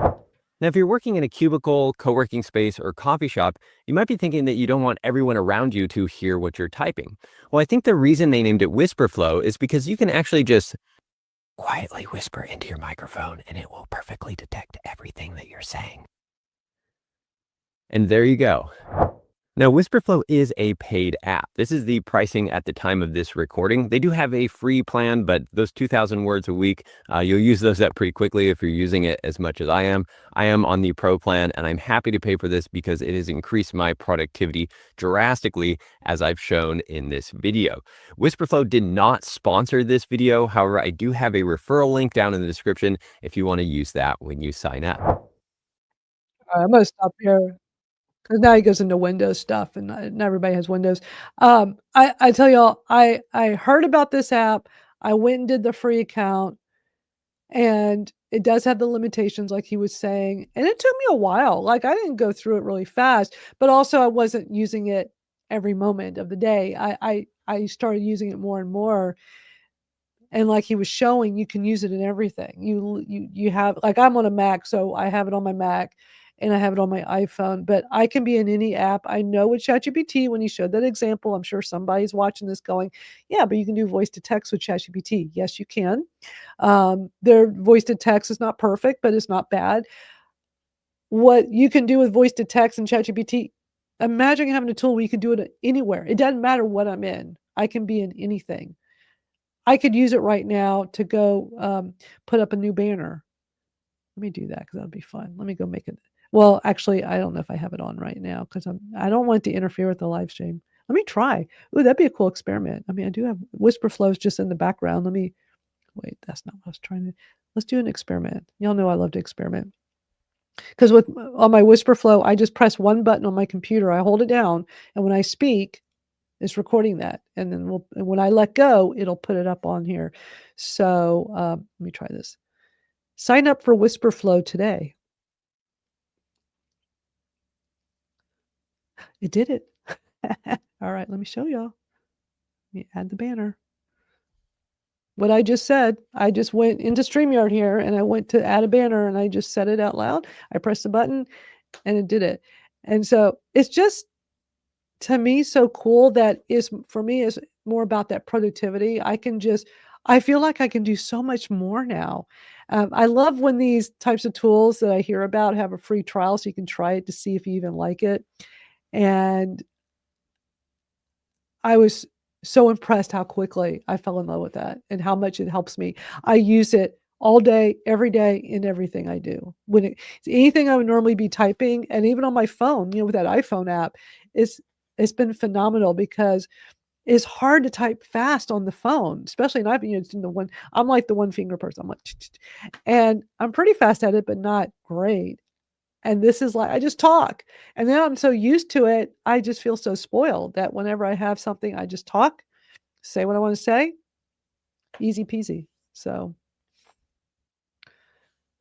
Now, if you're working in a cubicle, co-working space, or coffee shop, you might be thinking that you don't want everyone around you to hear what you're typing. Well, I think the reason they named it WhisperFlow is because you can actually just quietly whisper into your microphone and it will perfectly detect everything that you're saying. And there you go. Now, WhisperFlow is a paid app. This is the pricing at the time of this recording. They do have a free plan, but those 2,000 words a week, you'll use those up pretty quickly if you're using it as much as I am. I am on the pro plan, and I'm happy to pay for this because it has increased my productivity drastically, as I've shown in this video. WhisperFlow did not sponsor this video. However, I do have a referral link down in the description if you want to use that when you sign up. I'm gonna stop here. 'Cause now he goes into Windows stuff, and not everybody has Windows. I tell y'all, I heard about this app, I went and did the free account, and it does have the limitations like he was saying, and it took me a while, like, I didn't go through it really fast, but also I wasn't using it every moment of the day. I started using it more and more, and like he was showing, you can use it in everything. You have like, I'm on a Mac, so I have it on my Mac, and I have it on my iPhone, but I can be in any app. I know with ChatGPT, when he showed that example, I'm sure somebody's watching this going, "Yeah, but you can do voice to text with ChatGPT." Yes, you can. Their voice to text is not perfect, but it's not bad. What you can do with voice to text and ChatGPT, imagine having a tool where you can do it anywhere. It doesn't matter what I'm in. I can be in anything. I could use it right now to go, put up a new banner. Let me do that because 'cause that'd be fun. Let me go make it. Well, actually, I don't know if I have it on right now because I don't want it to interfere with the live stream. Let me try. Ooh, that'd be a cool experiment. I mean, I do have whisper flows just in the background. Let me wait, that's not what I was trying to. Let's do an experiment. Y'all know I love to experiment. Because with on my whisper flow, I just press one button on my computer. I hold it down, and when I speak, it's recording that. And then and when I let go, it'll put it up on here. So let me try this. Sign up for Whisper Flow today. It did it. All right, let me show y'all. Let me add the banner. What I just said, I just went into StreamYard here and I went to add a banner and I just said it out loud. I pressed the button and it did it. And so it's just, to me, so cool that is, for me, is more about that productivity. I feel like I can do so much more now. I love when these types of tools that I hear about have a free trial so you can try it to see if you even like it. And I was so impressed how quickly I fell in love with that and how much it helps me. I use it all day, every day in everything I do. Anything I would normally be typing, and even on my phone, with that iPhone app, it's been phenomenal because it's hard to type fast on the phone, especially not, it's in the one. I'm like the one finger person. I'm like, and I'm pretty fast at it, but not great. And this is like, I just talk. And then I'm so used to it, I just feel so spoiled that whenever I have something, I just talk, say what I want to say, easy peasy. So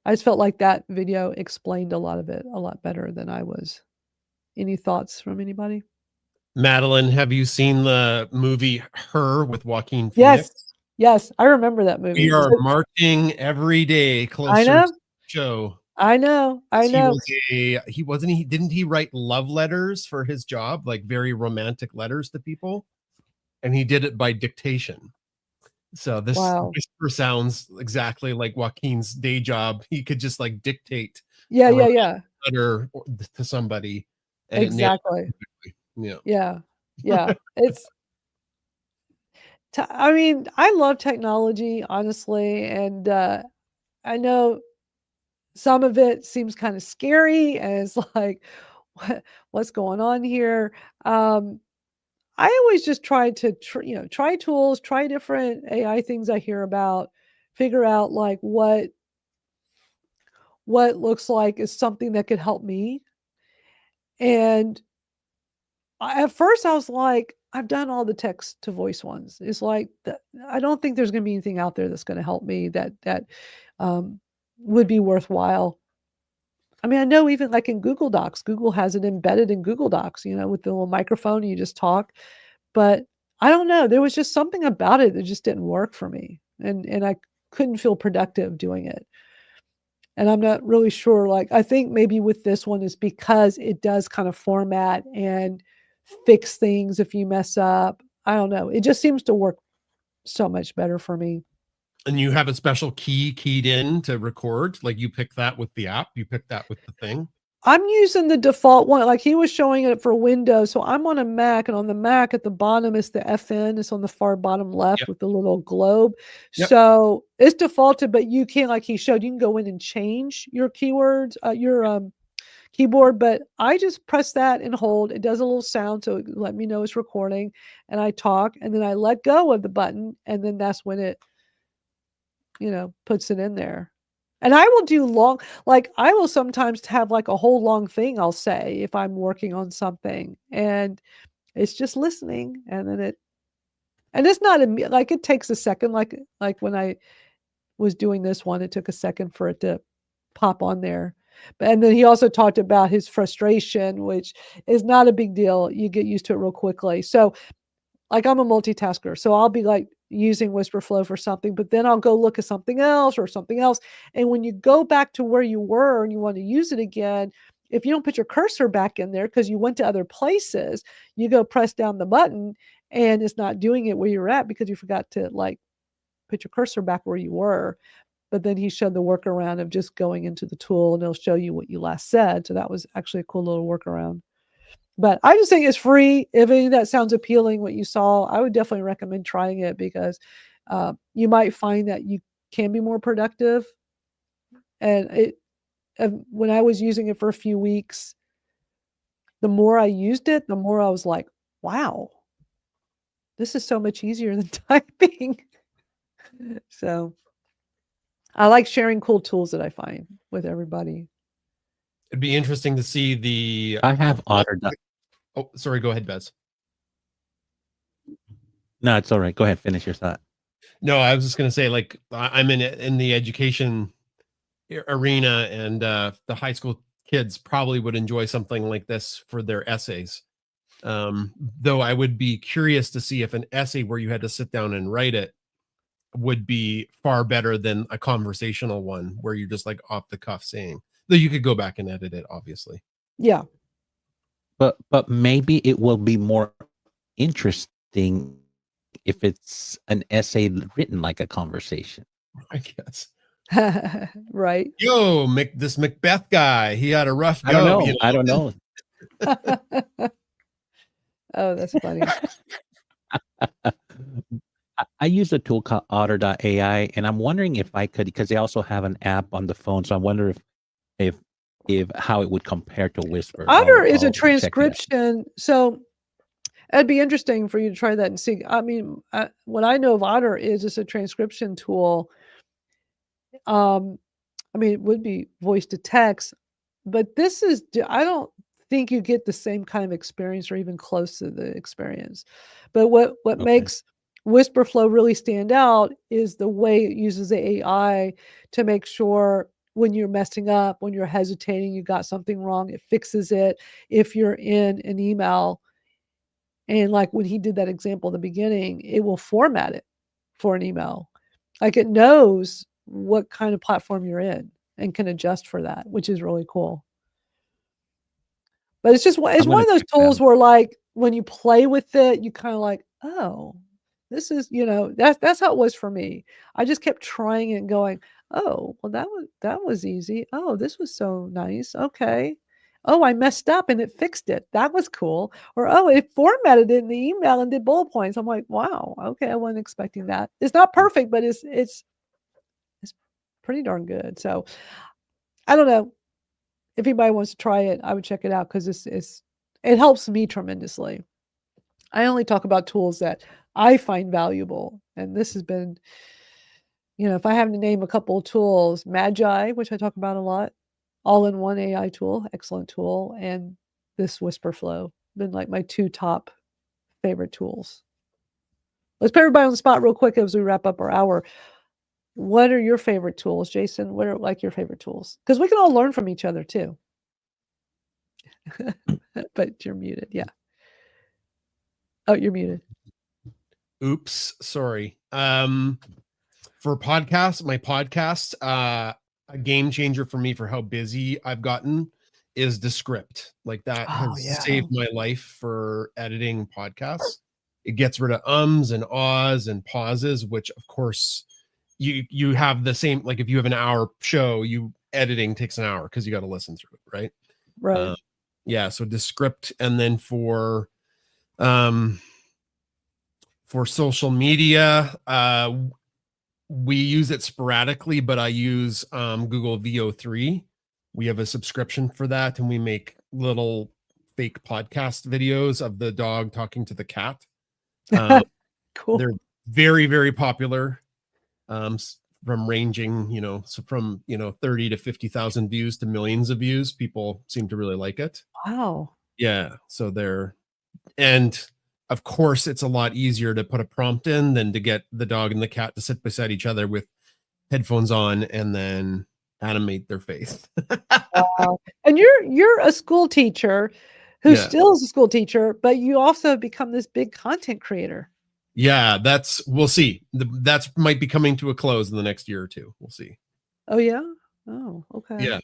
I just felt like that video explained a lot of it a lot better than I was. Any thoughts from anybody? Madalyn, have you seen the movie Her with Joaquin Yes. Phoenix? Yes. I remember that movie. We are marching every day closer to know. the show. I know. Didn't he write love letters for his job, like very romantic letters to people? And he did it by dictation. So this Wow. whisper sounds exactly like Joaquin's day job. He could just like dictate Yeah. letter to somebody. And Exactly. Yeah. Yeah. It's I mean, I love technology, honestly, and I know some of it seems kind of scary, and it's like, what's going on here? I always just try to, try tools, try different AI things I hear about, figure out like what looks like is something that could help me. And at first I was like, I've done all the text to voice ones. It's like, I don't think there's going to be anything out there that's going to help me that would be worthwhile. I mean, I know even like in Google Docs, Google has it embedded in Google Docs, with the little microphone, and you just talk. But I don't know, there was just something about it that just didn't work for me. And I couldn't feel productive doing it. And I'm not really sure, like, I think maybe with this one is because it does kind of format and fix things if you mess up. I don't know. It just seems to work so much better for me. And you have a special key keyed in to record, like you pick that with the app, you pick that with the thing. I'm using the default one, like he was showing it for Windows. So I'm on a Mac, and on the Mac at the bottom is the FN. It's on the far bottom left with the little globe. Yep. So it's defaulted, but you can, like he showed, you can go in and change your keywords, your keyboard. But I just press that and hold. It does a little sound, so it let me know it's recording, and I talk, and then I let go of the button, and then that's when it, puts it in there. And I will do long, like I will sometimes have like a whole long thing I'll say if I'm working on something, and it's just listening, and then it's not like it takes a second, like when I was doing this one, it took a second for it to pop on there. And then he also talked about his frustration, which is not a big deal. You get used to it real quickly. So like I'm a multitasker, so I'll be like using Whisperflow for something, but then I'll go look at something else. And when you go back to where you were and you want to use it again, if you don't put your cursor back in there because you went to other places, you go press down the button and it's not doing it where you're at because you forgot to like put your cursor back where you were. But then he showed the workaround of just going into the tool and it'll show you what you last said. So that was actually a cool little workaround. But I just think it's free. If any of that sounds appealing, what you saw, I would definitely recommend trying it because you might find that you can be more productive. And when I was using it for a few weeks, the more I used it, the more I was like, wow, this is so much easier than typing. So I like sharing cool tools that I find with everybody. It'd be interesting to see the. I have Otter. Oh, sorry. Go ahead, Bez. No, it's all right. Go ahead. Finish your thought. No, I was just going to say, like, I'm in the education arena, and the high school kids probably would enjoy something like this for their essays. Though I would be curious to see if an essay where you had to sit down and write it would be far better than a conversational one where you're just like off the cuff saying. Though you could go back and edit it, obviously. Yeah. But maybe it will be more interesting if it's an essay written like a conversation. I guess. Right. Yo, this Macbeth guy, he had a rough go. I don't know. Oh, that's funny. I use a tool called Otter.ai, and I'm wondering if I could, because they also have an app on the phone. So I wonder if how it would compare to Whisper. Otter is a transcription. So it'd be interesting for you to try that and see. I mean, what I know of Otter is it's a transcription tool. I mean, it would be voice to text, but this is, I don't think you get the same kind of experience or even close to the experience. But what makes Whisperflow really stand out is the way it uses the AI to make sure when you're messing up, when you're hesitating, you got something wrong, it fixes it. If you're in an email, and like when he did that example in the beginning, it will format it for an email. Like it knows what kind of platform you're in and can adjust for that, which is really cool. But it's one of those tools where like when you play with it, you kind of like, oh, this is, that's how it was for me. I just kept trying it and going, oh, well, that was easy. Oh, this was so nice. Okay. Oh, I messed up and it fixed it. That was cool. Or, oh, it formatted it in the email and did bullet points. I'm like, wow, okay, I wasn't expecting that. It's not perfect, but it's pretty darn good. So I don't know. If anybody wants to try it, I would check it out because it helps me tremendously. I only talk about tools that I find valuable. And this has been, if I have to name a couple of tools, Magi, which I talk about a lot, all-in-one AI tool, excellent tool, and this Whisper Flow been like my 2 top favorite tools. Let's put everybody on the spot real quick as we wrap up our hour. What are your favorite tools, Jason? What are like your favorite tools? Because we can all learn from each other too. But you're muted. Yeah. Oh, you're muted. Oops, sorry. For podcasts, my podcast, a game changer for me for how busy I've gotten is Descript. Like that has saved my life for editing podcasts. It gets rid of ums and ahs and pauses, which of course you have the same, like if you have an hour show, editing takes an hour because you got to listen through it, right? Right. Yeah, so Descript. And then for social media, we use it sporadically, but I use Google VO3. We have a subscription for that, and we make little fake podcast videos of the dog talking to the cat. Cool. They're very, very popular. From ranging, so from 30 to 50,000 views to millions of views. People seem to really like it. Wow. Yeah. So and of course, it's a lot easier to put a prompt in than to get the dog and the cat to sit beside each other with headphones on and then animate their face. Wow. And you're a school teacher who still is a school teacher, but you also have become this big content creator. Yeah, we'll see. That's might be coming to a close in the next year or two. We'll see. Oh yeah. Oh, okay. Yeah.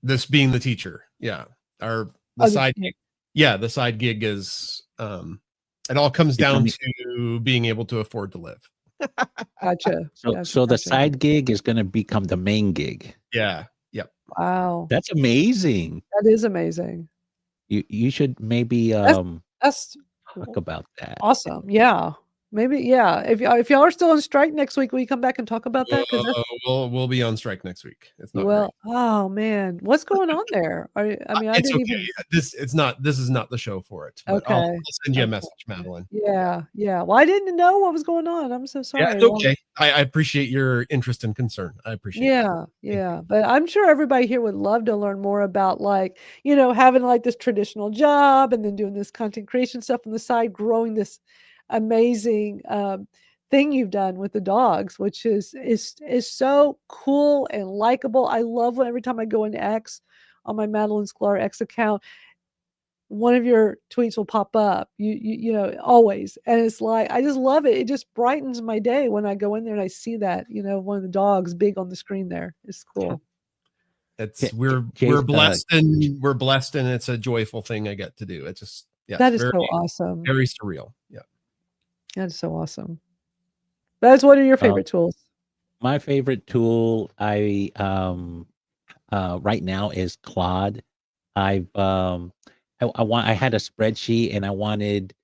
This being the teacher. Yeah. The side gig. Yeah, the side gig is it all comes down to being able to afford to live. Gotcha. So the side gig is going to become the main gig. Yeah. Yep. Wow. That's amazing. That is amazing. You should maybe that's talk about that. Awesome. Yeah. Maybe, yeah. If y'all are still on strike next week, will you come back and talk about that? We'll be on strike next week. It's not great. Oh man, what's going on there? I it's okay. This is not the show for it. But okay. I'll send you a message, Madalyn. Yeah. Well, I didn't know what was going on. I'm so sorry. Yeah, it's okay. I appreciate your interest and concern. I appreciate it. Yeah. But I'm sure everybody here would love to learn more about having like this traditional job and then doing this content creation stuff on the side, growing this amazing thing you've done with the dogs, which is so cool and likable. I love when every time I go into X on my Madalyn Sklar X account, one of your tweets will pop up. You always, and it's like I just love it. It just brightens my day when I go in there and I see that one of the dogs big on the screen there. It's cool. We're blessed and it's a joyful thing I get to do. It's just that is so awesome. Very surreal. Yeah. That is so awesome. What are your favorite tools? My favorite tool right now is Claude. I had a spreadsheet and I wanted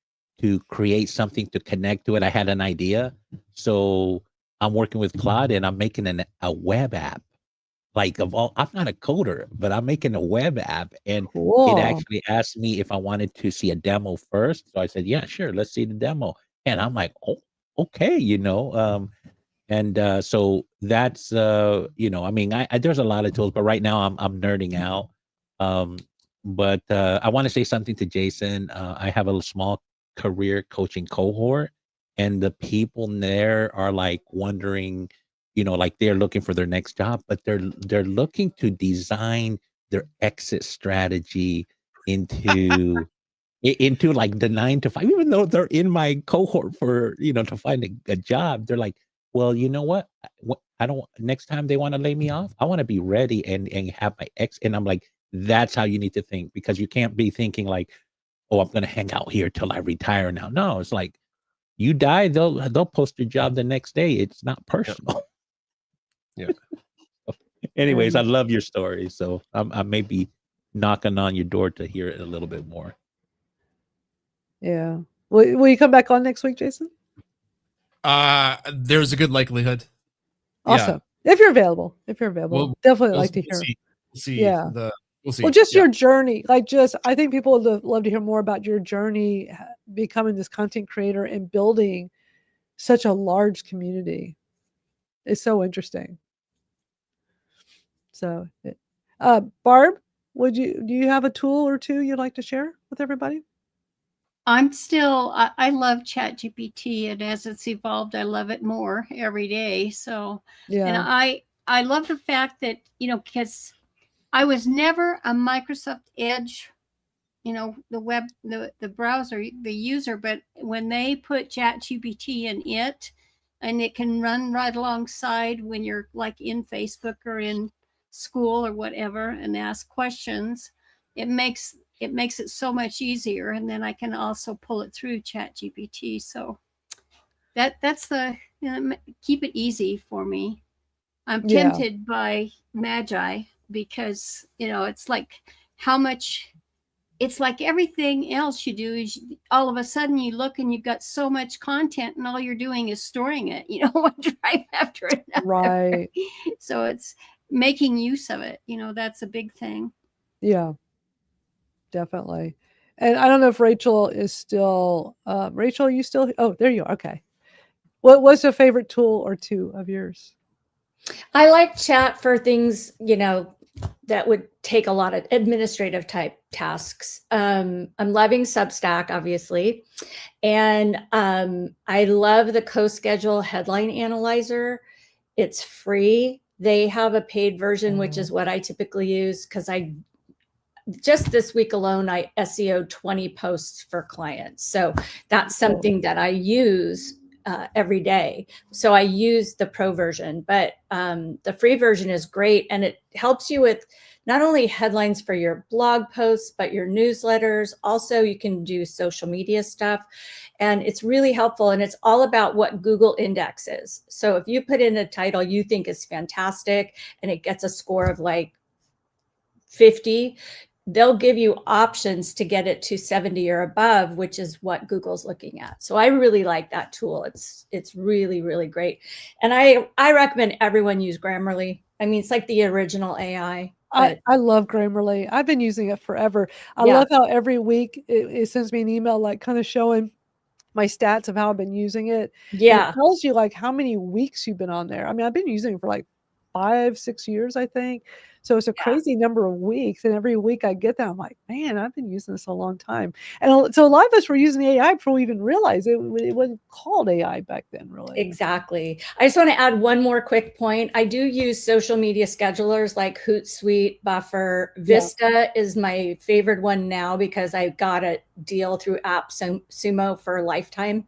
to create something to connect to it. I had an idea. So I'm working with Claude and I'm making a web app. I'm not a coder, but I'm making a web app, and it actually asked me if I wanted to see a demo first. So I said, yeah, sure. Let's see the demo. And I'm like, oh, okay, so that's, there's a lot of tools, but right now I'm nerding out. But I want to say something to Jason. I have a small career coaching cohort, and the people there are like wondering, they're looking for their next job, but they're looking to design their exit strategy into like the 9 to 5, even though they're in my cohort for, to find a job. They're like, well, you know what? I don't, next time they want to lay me off, I want to be ready and have my ex. And I'm like, that's how you need to think, because you can't be thinking like, oh, I'm going to hang out here till I retire now. No, it's like you die, they'll post your job the next day. It's not personal. Yeah. Anyways, I love your story. So I may be knocking on your door to hear it a little bit more. Yeah. Will you come back on next week, Jason? There's a good likelihood. Awesome. Yeah. If you're available. We'll definitely like to hear. See. Yeah. we'll see. Well, just Yeah. your journey. Like, just I think people would love to hear more about your journey becoming this content creator and building such a large community. It's so interesting. So, Barb, do you have a tool or two you'd like to share with everybody? I love ChatGPT, and as it's evolved, I love it more every day. So, and Yeah. I love the fact that, because I was never a Microsoft Edge, the browser, the user, but when they put ChatGPT in it, and it can run right alongside when you're like in Facebook or in school or whatever and ask questions, it makes it so much easier. And then I can also pull it through ChatGPT. So that's the keep it easy for me. I'm Yeah. tempted by Magi because it's like how much. It's like everything else you do is all of a sudden you look and you've got so much content and all you're doing is storing it, one drive after another. Right. So it's making use of it. That's a big thing. Yeah, definitely. And I don't know if Rachel is still, Rachel, are you still, oh, there you are. Okay. What was a favorite tool or two of yours? I like chat for things, that would take a lot of administrative type tasks. I'm loving Substack, obviously. And I love the CoSchedule headline analyzer. It's free. They have a paid version, which is what I typically use because just this week alone, I SEO'd 20 posts for clients. So that's something that I use every day. So I use the pro version, but the free version is great. And it helps you with not only headlines for your blog posts, but your newsletters. Also, you can do social media stuff. And it's really helpful. And it's all about what Google indexes. So if you put in a title you think is fantastic and it gets a score of like 50, they'll give you options to get it to 70 or above, which is what Google's looking at. So I really like that tool. It's really, really great. And I recommend everyone use Grammarly. I mean, it's like the original AI. I love Grammarly. I've been using it forever. I love how every week it sends me an email, like kind of showing my stats of how I've been using it. Yeah. It tells you like how many weeks you've been on there. I mean, I've been using it for like 5-6 years, I think. So it's a crazy number of weeks. And every week I get that, I'm like, man, I've been using this a long time. And so a lot of us were using AI before we even realized it wasn't called AI back then, really. Exactly. I just want to add one more quick point. I do use social media schedulers like Hootsuite, Buffer. Vista is my favorite one now because I got a deal through AppSumo for a lifetime.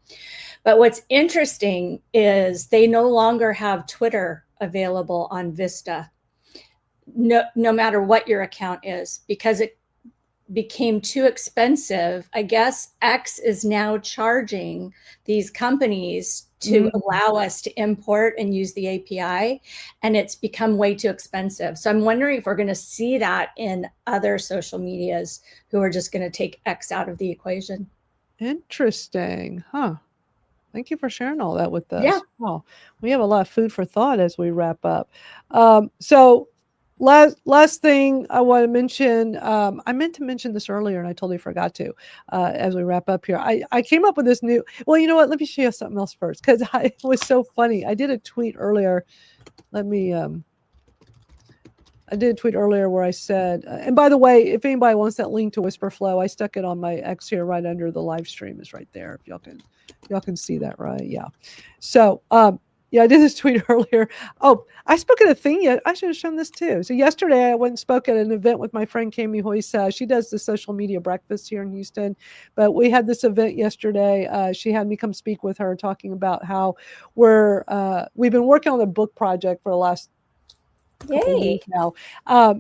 But what's interesting is they no longer have Twitter available on Vista, no matter what your account is, because it became too expensive. I guess X is now charging these companies to allow us to import and use the API, and it's become way too expensive. So I'm wondering if we're going to see that in other social medias who are just going to take X out of the equation. Interesting. Huh. Thank you for sharing all that with us. Yeah. Wow. We have a lot of food for thought as we wrap up. So last thing I want to mention, I meant to mention this earlier and I totally forgot to, as we wrap up here. I came up with this new, well, you know what? Let me show you something else first because it was so funny. I did a tweet earlier. Let me, I did a tweet earlier where I said, and by the way, if anybody wants that link to Whisperflow, I stuck it on my X here right under the live stream is right there. If y'all can see that, right? Yeah. So, yeah, I did this tweet earlier. Oh, I spoke at a thing yet. I should have shown this too. So yesterday I went and spoke at an event with my friend Cami Hoysa. She does the social media breakfast here in Houston, but we had this event yesterday. She had me come speak with her talking about how we've been working on a book project for the last couple of years now,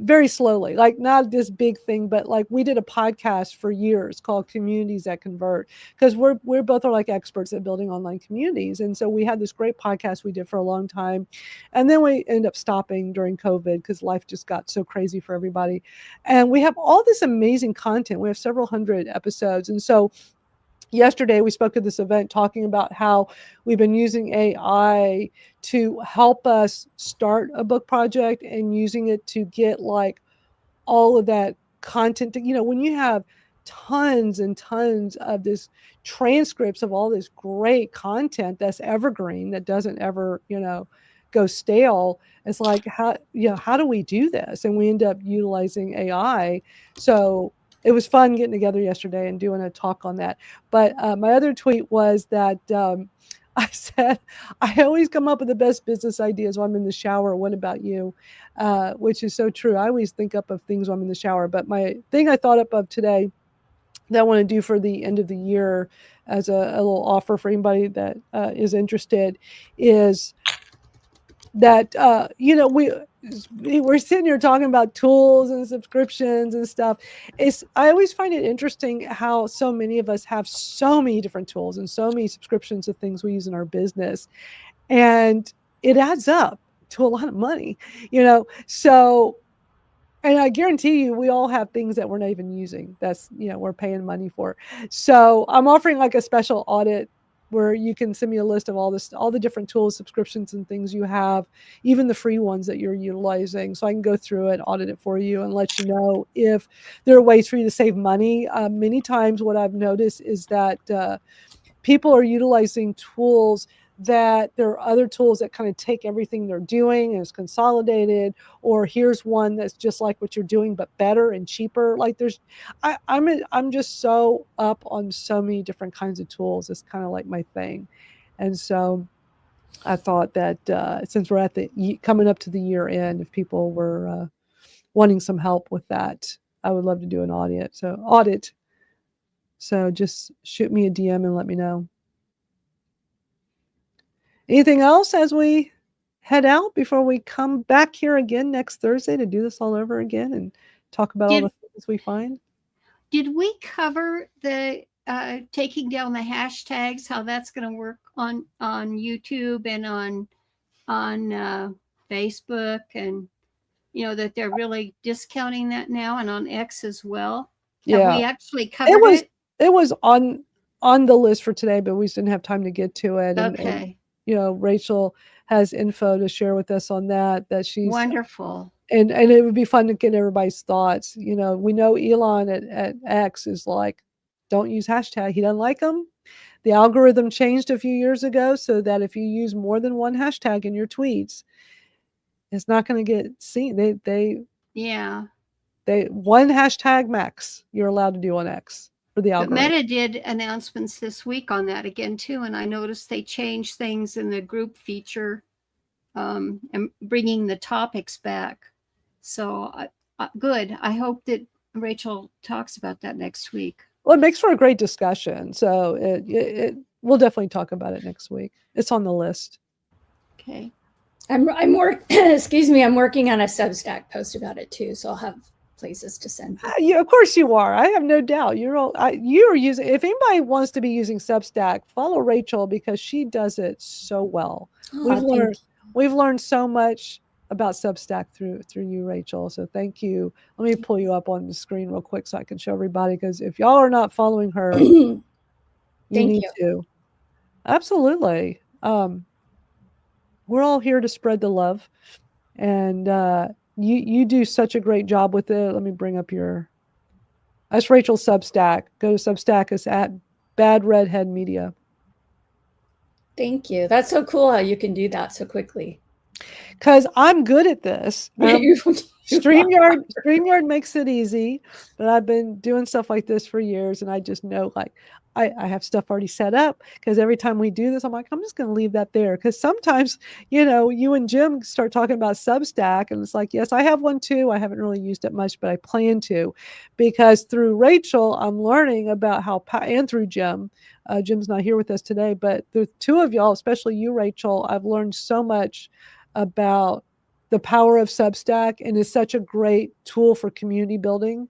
very slowly, like not this big thing, but like we did a podcast for years called Communities That Convert, because we're both are like experts at building online communities. And so we had this great podcast we did for a long time. And then we ended up stopping during COVID because life just got so crazy for everybody. And we have all this amazing content. We have several hundred episodes. And so yesterday we spoke at this event talking about how we've been using AI to help us start a book project and using it to get like all of that content, when you have tons and tons of this transcripts of all this great content that's evergreen, that doesn't ever, go stale. It's like, how do we do this? And we end up utilizing AI. So it was fun getting together yesterday and doing a talk on that. But my other tweet was that I said, I always come up with the best business ideas when I'm in the shower. What about you? Which is so true. I always think up of things when I'm in the shower. But my thing I thought up of today that I want to do for the end of the year as a little offer for anybody that is interested is that, we're sitting here talking about tools and subscriptions and stuff. I always find it interesting how so many of us have so many different tools and so many subscriptions of things we use in our business. And it adds up to a lot of money, so, and I guarantee you, we all have things that we're not even using. That's, we're paying money for. So I'm offering like a special audit where you can send me a list of all the different tools, subscriptions, and things you have, even the free ones that you're utilizing. So I can go through it, audit it for you, and let you know if there are ways for you to save money. Many times what I've noticed is that people are utilizing tools that there are other tools that kind of take everything they're doing and is consolidated, or here's one that's just like what you're doing, but better and cheaper. Like I'm just so up on so many different kinds of tools. It's kind of like my thing. And so I thought that since we're at coming up to the year end, if people were wanting some help with that, I would love to do an audit. So just shoot me a DM and let me know. Anything else as we head out before we come back here again next Thursday to do this all over again and talk about all the things we find? Did we cover the taking down the hashtags, how that's going to work on YouTube and on Facebook, and that they're really discounting that now, and on X as well? Yeah, have we actually covered it? It was on the list for today, but we just didn't have time to get to it. Okay. And Rachel has info to share with us on that she's wonderful. And it would be fun to get everybody's thoughts. We know Elon at X is like, don't use hashtag. He doesn't like them. The algorithm changed a few years ago so that if you use more than one hashtag in your tweets, it's not going to get seen. They one hashtag max you're allowed to do on X. For the algorithm. But Meta did announcements this week on that again too, and I noticed they changed things in the group feature, and bringing the topics back. So good. I hope that Rachel talks about that next week. Well, it makes for a great discussion. So we'll definitely talk about it next week. It's on the list. Okay. I'm working on a Substack post about it too, so I'll have places to send. Of course you are. I have no doubt. You're using. If anybody wants to be using Substack, follow Rachel because she does it so well. We've learned so much about Substack through you, Rachel. So thank you. Let me pull you up on the screen real quick so I can show everybody. Because if y'all are not following her, you need to. Absolutely. We're all here to spread the love, and you do such a great job with it. Let me bring up that's Rachel's Substack. Go to Substack. It's at Bad Redhead Media. Thank you. That's so cool how you can do that so quickly. Because I'm good at this. StreamYard makes it easy, but I've been doing stuff like this for years, and I just know I have stuff already set up because every time we do this, I'm like, I'm just going to leave that there. Because sometimes, you and Jim start talking about Substack and it's like, yes, I have one too. I haven't really used it much, but I plan to, because through Rachel, I'm learning about and through Jim, Jim's not here with us today, but the two of y'all, especially you, Rachel, I've learned so much about the power of Substack, and it's such a great tool for community building.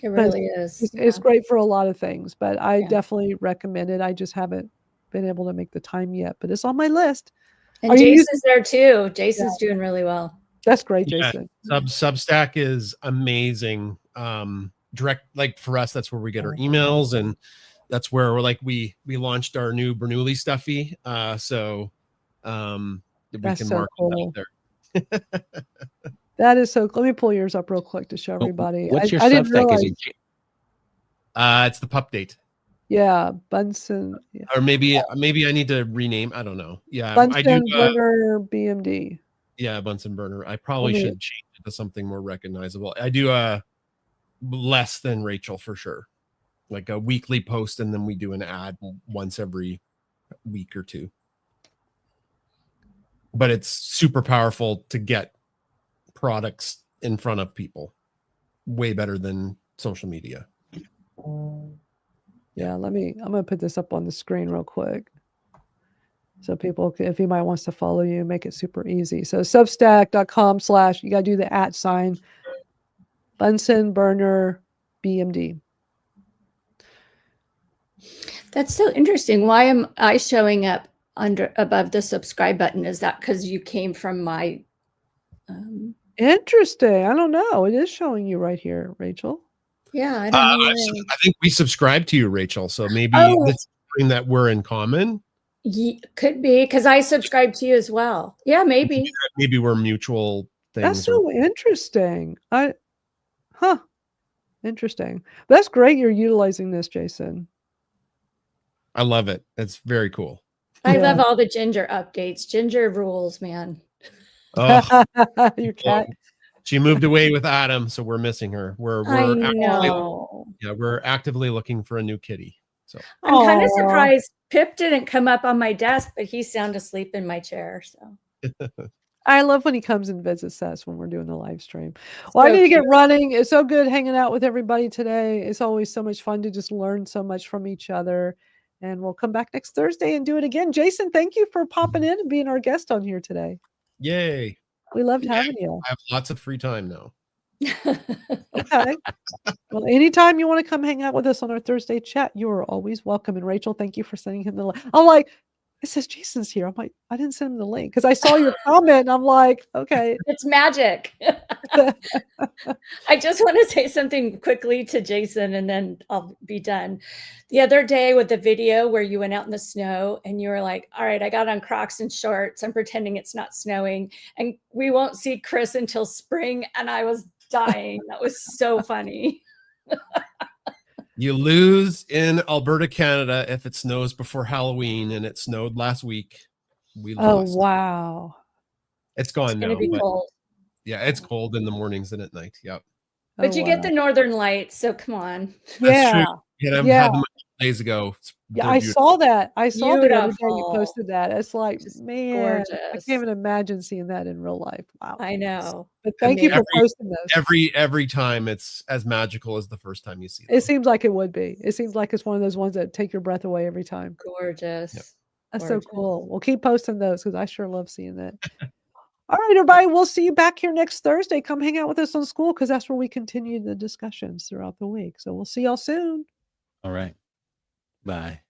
It really is. It's great for a lot of things, but I definitely recommend it. I just haven't been able to make the time yet, but it's on my list. And Jason's there too. Jason's doing really well. That's great, Jason. Substack is amazing. Direct, for us, that's where we get our emails, and that's where we launched our new Bernoulli stuffy. So we that's can so market cool. that there. That is so. Let me pull yours up real quick to show everybody. What's your I didn't Substack? Is realize. it It's the pup date. Yeah, Bunsen. Yeah. Or maybe I need to rename. I don't know. Yeah, I do. Bunsen burner BMD. Yeah, Bunsen burner. I probably should change it to something more recognizable. I do less than Rachel for sure, like a weekly post, and then we do an ad once every week or two. But it's super powerful to get products in front of people, way better than social media. Yeah, I'm gonna put this up on the screen real quick. So people, if anybody wants to follow you, make it super easy. So substack.com/ you got to do the @ Bunsen burner BMD. That's so interesting. Why am I showing up above the subscribe button? Is that because you came from my Interesting. I don't know. It is showing you right here, Rachel. Yeah, I don't know. I think we subscribe to you, Rachel. So maybe that's something that we're in common. Could be because I subscribe to you as well. Yeah, maybe. Maybe we're mutual things. That's so interesting. Interesting. That's great you're utilizing this, Jason. I love it. It's very cool. I love all the Ginger updates. Ginger rules, man. Oh, your cat. She moved away with Adam, so we're missing her. We're actively looking for a new kitty. So I'm kind of surprised Pip didn't come up on my desk, but he's sound asleep in my chair. So I love when he comes and visits us when we're doing the live stream. Well, I need to get running. It's so good hanging out with everybody today. It's always so much fun to just learn so much from each other. And we'll come back next Thursday and do it again. Jason, thank you for popping in and being our guest on here today. Yay. We loved having you. I have lots of free time now. Okay. Well, anytime you want to come hang out with us on our Thursday chat, you are always welcome. And Rachel, thank you for sending him the link. I'm like, it says Jason's here. I'm like, I didn't send him the link because I saw your comment and I'm like, okay. It's magic. I just want to say something quickly to Jason and then I'll be done. The other day with the video where you went out in the snow and you were like, all right, I got on Crocs and shorts. I'm pretending it's not snowing and we won't see Chris until spring. And I was dying. That was so funny. You lose in Alberta, Canada if it snows before Halloween, and it snowed last week. We lost. Oh, wow. It's gone now. Be cold. Yeah, it's cold in the mornings and at night. Yep. But you get the northern lights, so come on. Yeah. That's true. I've had them days ago. Yeah, I saw that. I saw the other day you posted that. It's like, man, gorgeous. I can't even imagine seeing that in real life. Wow. I know. But thank you for posting this. Every time it's as magical as the first time you see it. It seems like it would be. It seems like it's one of those ones that take your breath away every time. Gorgeous. Yep. That's so cool. We'll keep posting those because I sure love seeing that. All right, everybody. We'll see you back here next Thursday. Come hang out with us on school because that's where we continue the discussions throughout the week. So we'll see y'all soon. All right. Bye.